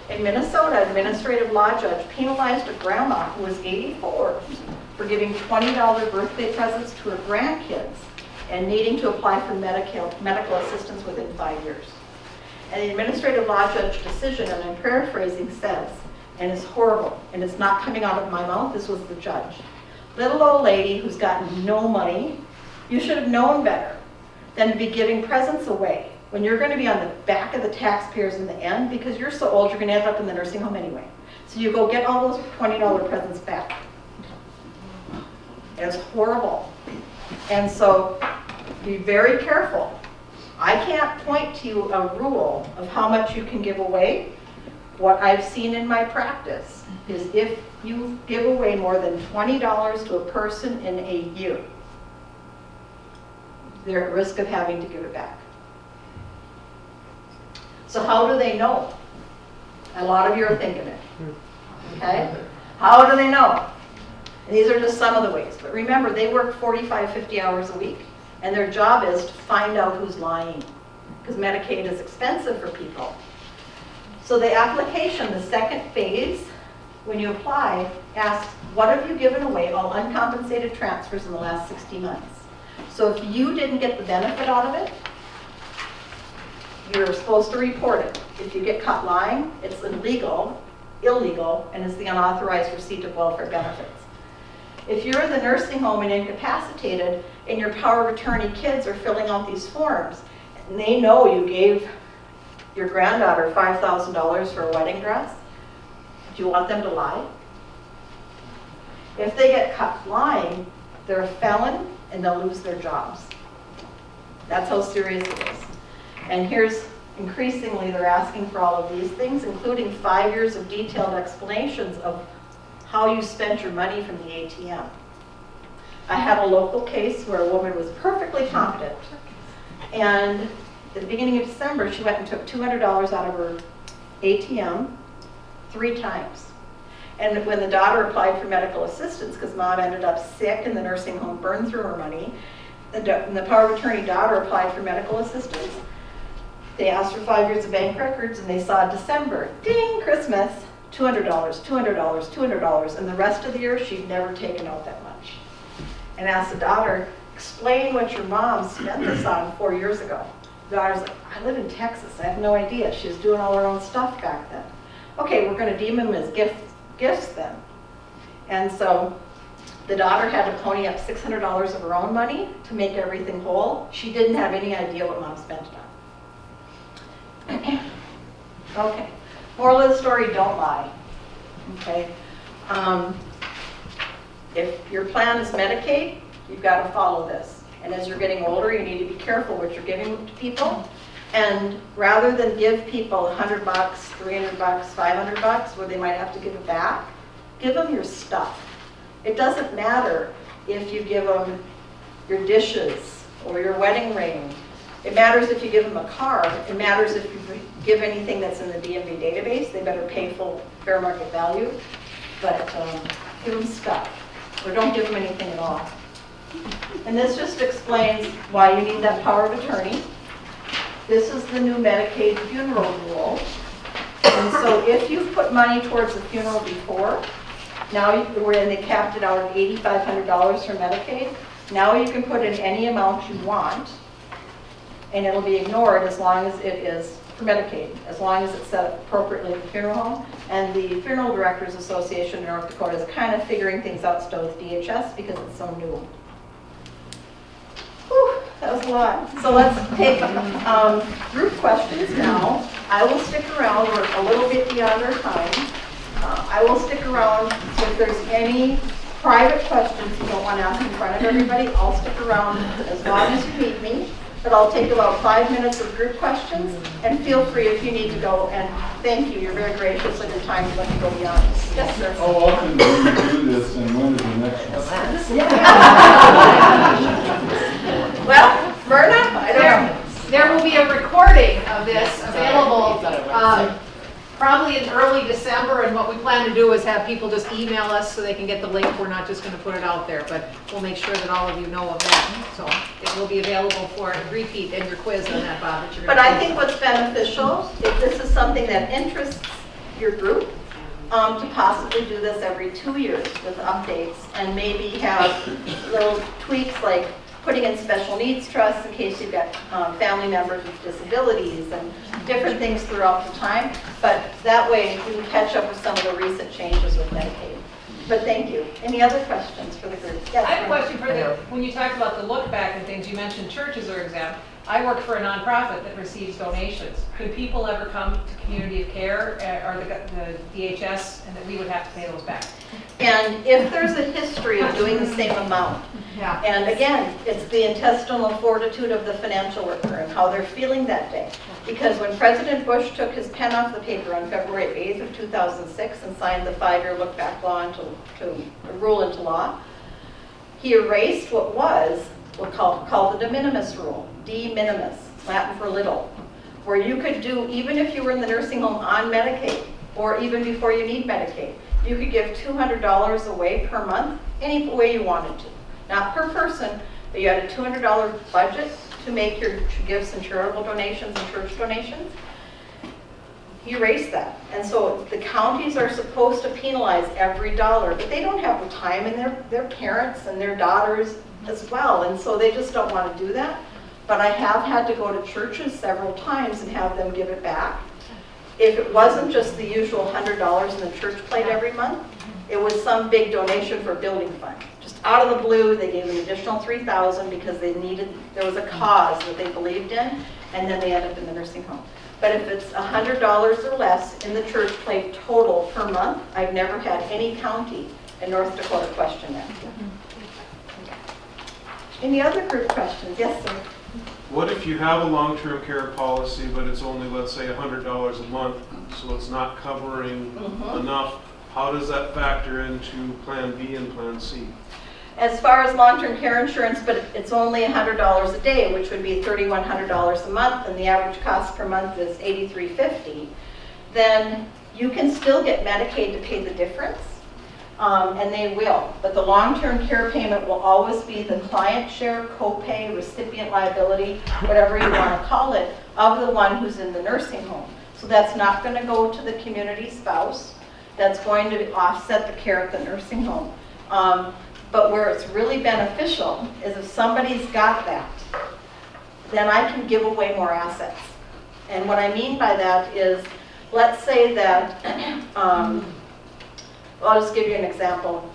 In Minnesota, an administrative law judge penalized a grandma who was 84 for giving $20 birthday presents to her grandkids and needing to apply for medical assistance within 5 years. And the administrative law judge decision, and I'm paraphrasing, says, and it's horrible, and it's not coming out of my mouth, this was the judge. Little old lady who's gotten no money, you should have known better than to be giving presents away when you're going to be on the back of the taxpayers in the end, because you're so old you're going to end up in the nursing home anyway. So you go get all those $20 presents back. It's horrible. And so be very careful. I can't point to you a rule of how much you can give away. What I've seen in my practice is if you give away more than $20 to a person in a year, they're at risk of having to give it back. So how do they know? A lot of you are thinking it. Okay? How do they know? And these are just some of the ways. But remember, they work 45, 50 hours a week. And their job is to find out who's lying. Because Medicaid is expensive for people. So the application, the second phase, when you apply, asks, what have you given away, all uncompensated transfers in the last 60 months? So if you didn't get the benefit out of it, you're supposed to report it. If you get caught lying, it's illegal, and it's the unauthorized receipt of welfare benefits. If you're in the nursing home and incapacitated, and your power of attorney kids are filling out these forms, and they know you gave your granddaughter $5,000 for a wedding dress, do you want them to lie? If they get caught lying, they're a felon and they'll lose their jobs. That's how serious it is. And here's, increasingly, they're asking for all of these things, including 5 years of detailed explanations of how you spent your money from the ATM. I had a local case where a woman was perfectly competent, and at the beginning of December, she went and took $200 out of her ATM 3 times. And when the daughter applied for medical assistance, because mom ended up sick and the nursing home burned through her money, the power of attorney daughter applied for medical assistance. They asked for 5 years of bank records, and they saw December, ding, Christmas, $200, $200, $200, and the rest of the year, she'd never taken out that much. And asked the daughter, explain what your mom spent this on 4 years ago. The daughter's like, I live in Texas, I have no idea. She was doing all her own stuff back then. Okay, we're gonna deem them as gifts then. And so the daughter had to pony up $600 of her own money to make everything whole. She didn't have any idea what mom spent it on. Okay, moral of the story, don't lie. Okay, if your plan is Medicaid, you've got to follow this. And as you're getting older, you need to be careful what you're giving to people. And rather than give people $100, $300, $500, where they might have to give it back, give them your stuff. It doesn't matter if you give them your dishes or your wedding ring. It matters if you give them a car. It matters if you give anything that's in the DMV database. They better pay full fair market value. But give them stuff, or don't give them anything at all. And this just explains why you need that power of attorney. This is the new Medicaid funeral rule. And so if you've put money towards a funeral before, now when they capped it out at $8,500 for Medicaid, now you can put in any amount you want, and it'll be ignored as long as it is for Medicaid, as long as it's set up appropriately at the funeral home. And the Funeral Directors Association in North Dakota is kind of figuring things out still with DHS because it's so new. Whew, that was a lot. So let's take group questions now. I will stick around. We're a little bit beyond our time. I will stick around. So if there's any private questions you don't want to ask in front of everybody, I'll stick around as long as you need me. But I'll take about 5 minutes of group questions, and feel free if you need to go. And thank you. You're very gracious with your time to let me go beyond. Yes, sir. How often do you do this, and when is the next one? Well, Verna, I don't know. There will be a recording of this available probably in early December, and what we plan to do is have people just email us so they can get the link. We're not just going to put it out there, but we'll make sure that all of you know of that. So it will be available for a repeat in your quiz on that, Bob. That you're But I think what's beneficial, if this is something that interests your group, to possibly do this every 2 years with updates, and maybe have little tweaks like putting in special needs trusts in case you've got family members with disabilities and different things throughout the time. But that way you can catch up with some of the recent changes with Medicaid. But thank you. Any other questions for the group? Yes, I have a question for you. When you talked about the look back and things, you mentioned churches are exempt. I work for a nonprofit that receives donations. Could people ever come to Community of Care or the DHS, and that we would have to pay those back? And if there's a history of doing the same amount, Yeah. and again, it's the intestinal fortitude of the financial worker and how they're feeling that day. Because when President Bush took his pen off the paper on February 8th of 2006 and signed the 5-year look-back law to rule into law, he erased what was called the de minimis rule, de minimis, Latin for little, where you could do, even if you were in the nursing home on Medicaid, or even before you need Medicaid, you could give $200 away per month, any way you wanted to. Not per person, but you had a $200 budget to make your gifts and charitable donations and church donations. He erased that. And so the counties are supposed to penalize every dollar, but they don't have the time, and their parents and their daughters as well, and so they just don't want to do that. But I have had to go to churches several times and have them give it back. If it wasn't just the usual $100 in the church plate every month, it was some big donation for a building fund. Just out of the blue, they gave an additional $3,000 because there was a cause that they believed in, and then they ended up in the nursing home. But if it's $100 or less in the church plate total per month, I've never had any county and North Dakota questionnaire. Any other group questions? Yes, sir. What if you have a long-term care policy, but it's only, let's say, $100 a month, so it's not covering enough? How does that factor into Plan B and Plan C? As far as long-term care insurance, but it's only $100 a day, which would be $3,100 a month, and the average cost per month is $83.50, then you can still get Medicaid to pay the difference, and they will. But the long-term care payment will always be the client share, copay, recipient liability, whatever you want to call it, of the one who's in the nursing home. So that's not going to go to the community spouse. That's going to offset the care at the nursing home. But where it's really beneficial is if somebody's got that, then I can give away more assets. And what I mean by that is, let's say that, I'll just give you an example.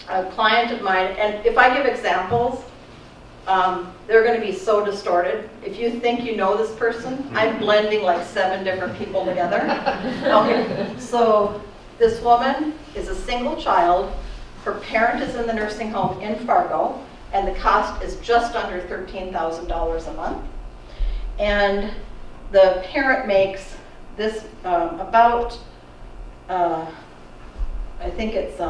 A client of mine, and if I give examples, they're going to be so distorted. If you think you know this person, I'm blending like 7 different people together. Okay, so this woman is a single child. Her parent is in the nursing home in Fargo, and the cost is just under $13,000 a month. And the parent makes this about, I think it's,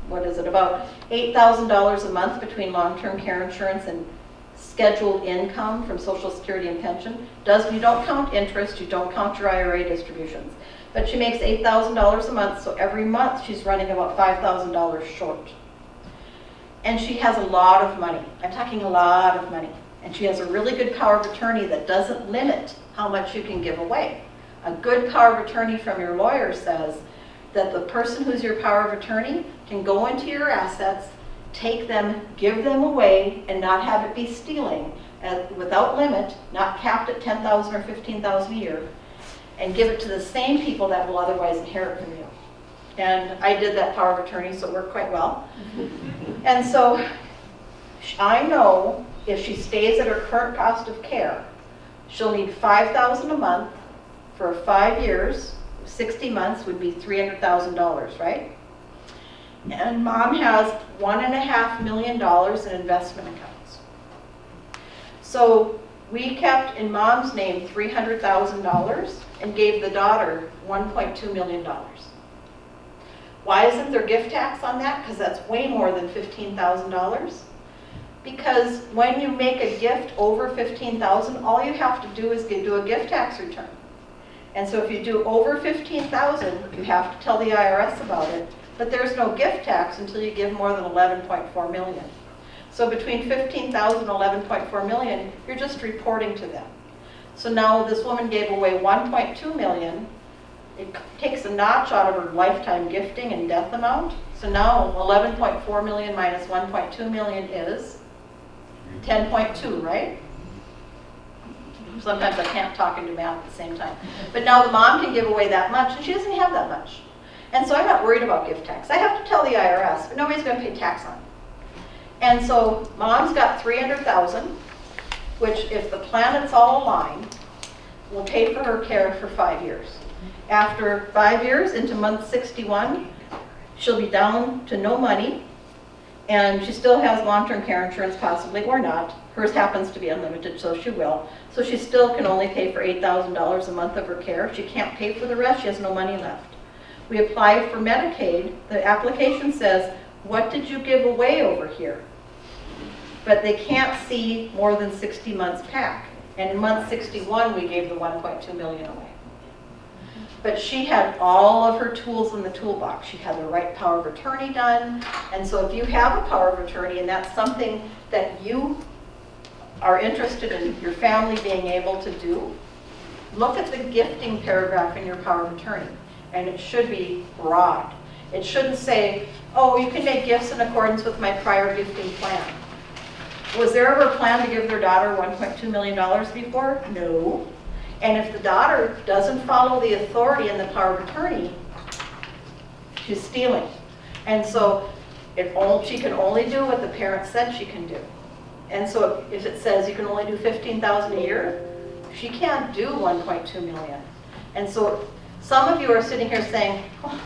what is it, about $8,000 a month between long-term care insurance and scheduled income from Social Security and pension. You don't count interest, you don't count your IRA distributions. But she makes $8,000 a month, so every month she's running about $5,000 short. And she has a lot of money. I'm talking a lot of money. And she has a really good power of attorney that doesn't limit how much you can give away. A good power of attorney from your lawyer says that the person who's your power of attorney can go into your assets, take them, give them away, and not have it be stealing without limit, not capped at $10,000 or $15,000 a year, and give it to the same people that will otherwise inherit from you. And I did that power of attorney, so it worked quite well. And so I know if she stays at her current cost of care, she'll need $5,000 a month for 5 years. 60 months would be $300,000, right? And mom has $1.5 million in investment accounts. So we kept in mom's name $300,000 and gave the daughter $1.2 million. Why isn't there gift tax on that? Because that's way more than $15,000. Because when you make a gift over $15,000, all you have to do is do a gift tax return. And so if you do over $15,000, you have to tell the IRS about it, but there's no gift tax until you give more than $11.4 million. So between $15,000 and $11.4 million, you're just reporting to them. So now this woman gave away $1.2 million. It takes a notch out of her lifetime gifting and death amount. So now 11.4 million minus 1.2 million is 10.2, right? Sometimes I can't talk and do math at the same time. But now the mom can give away that much, and she doesn't have that much. And so I'm not worried about gift tax. I have to tell the IRS, but nobody's going to pay tax on it. And so mom's got $300,000, which if the planets all align, will pay for her care for 5 years. After 5 years, into month 61, she'll be down to no money, and she still has long-term care insurance, possibly, or not. Hers happens to be unlimited, so she will. So she still can only pay for $8,000 a month of her care. She can't pay for the rest. She has no money left. We apply for Medicaid. The application says, what did you give away over here? But they can't see more than 60 months back. And in month 61, we gave the $1.2 million away. But she had all of her tools in the toolbox. She had the right power of attorney done. And so if you have a power of attorney and that's something that you are interested in your family being able to do, look at the gifting paragraph in your power of attorney. And it should be broad. It shouldn't say, oh, you can make gifts in accordance with my prior gifting plan. Was there ever a plan to give their daughter $1.2 million before? No. And if the daughter doesn't follow the authority in the power of attorney, she's stealing. And so she can only do what the parent said she can do. And so if it says you can only do $15,000 a year, she can't do $1.2 million. And so some of you are sitting here saying, oh,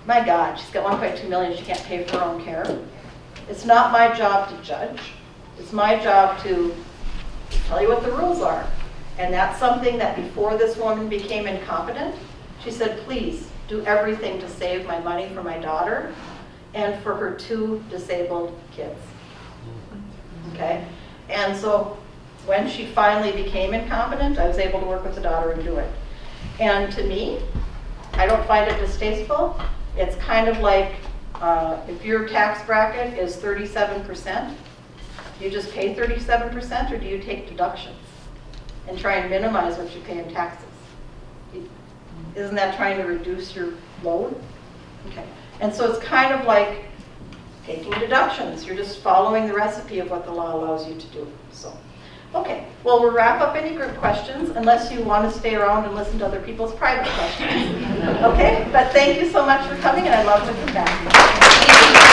my God, she's got 1.2 million, she can't pay for her own care. It's not my job to judge. It's my job to tell you what the rules are. And that's something that before this woman became incompetent, she said, please do everything to save my money for my daughter and for her 2 disabled kids. Okay? And so when she finally became incompetent, I was able to work with the daughter and do it. And to me, I don't find it distasteful. It's kind of like if your tax bracket is 37%, do you just pay 37% or do you take deductions and try and minimize what you pay in taxes? Isn't that trying to reduce your load? Okay. And so it's kind of like taking deductions. You're just following the recipe of what the law allows you to do. So, okay. Well, we'll wrap up any group questions unless you want to stay around and listen to other people's private questions. Okay? But thank you so much for coming, and I'd love to come back.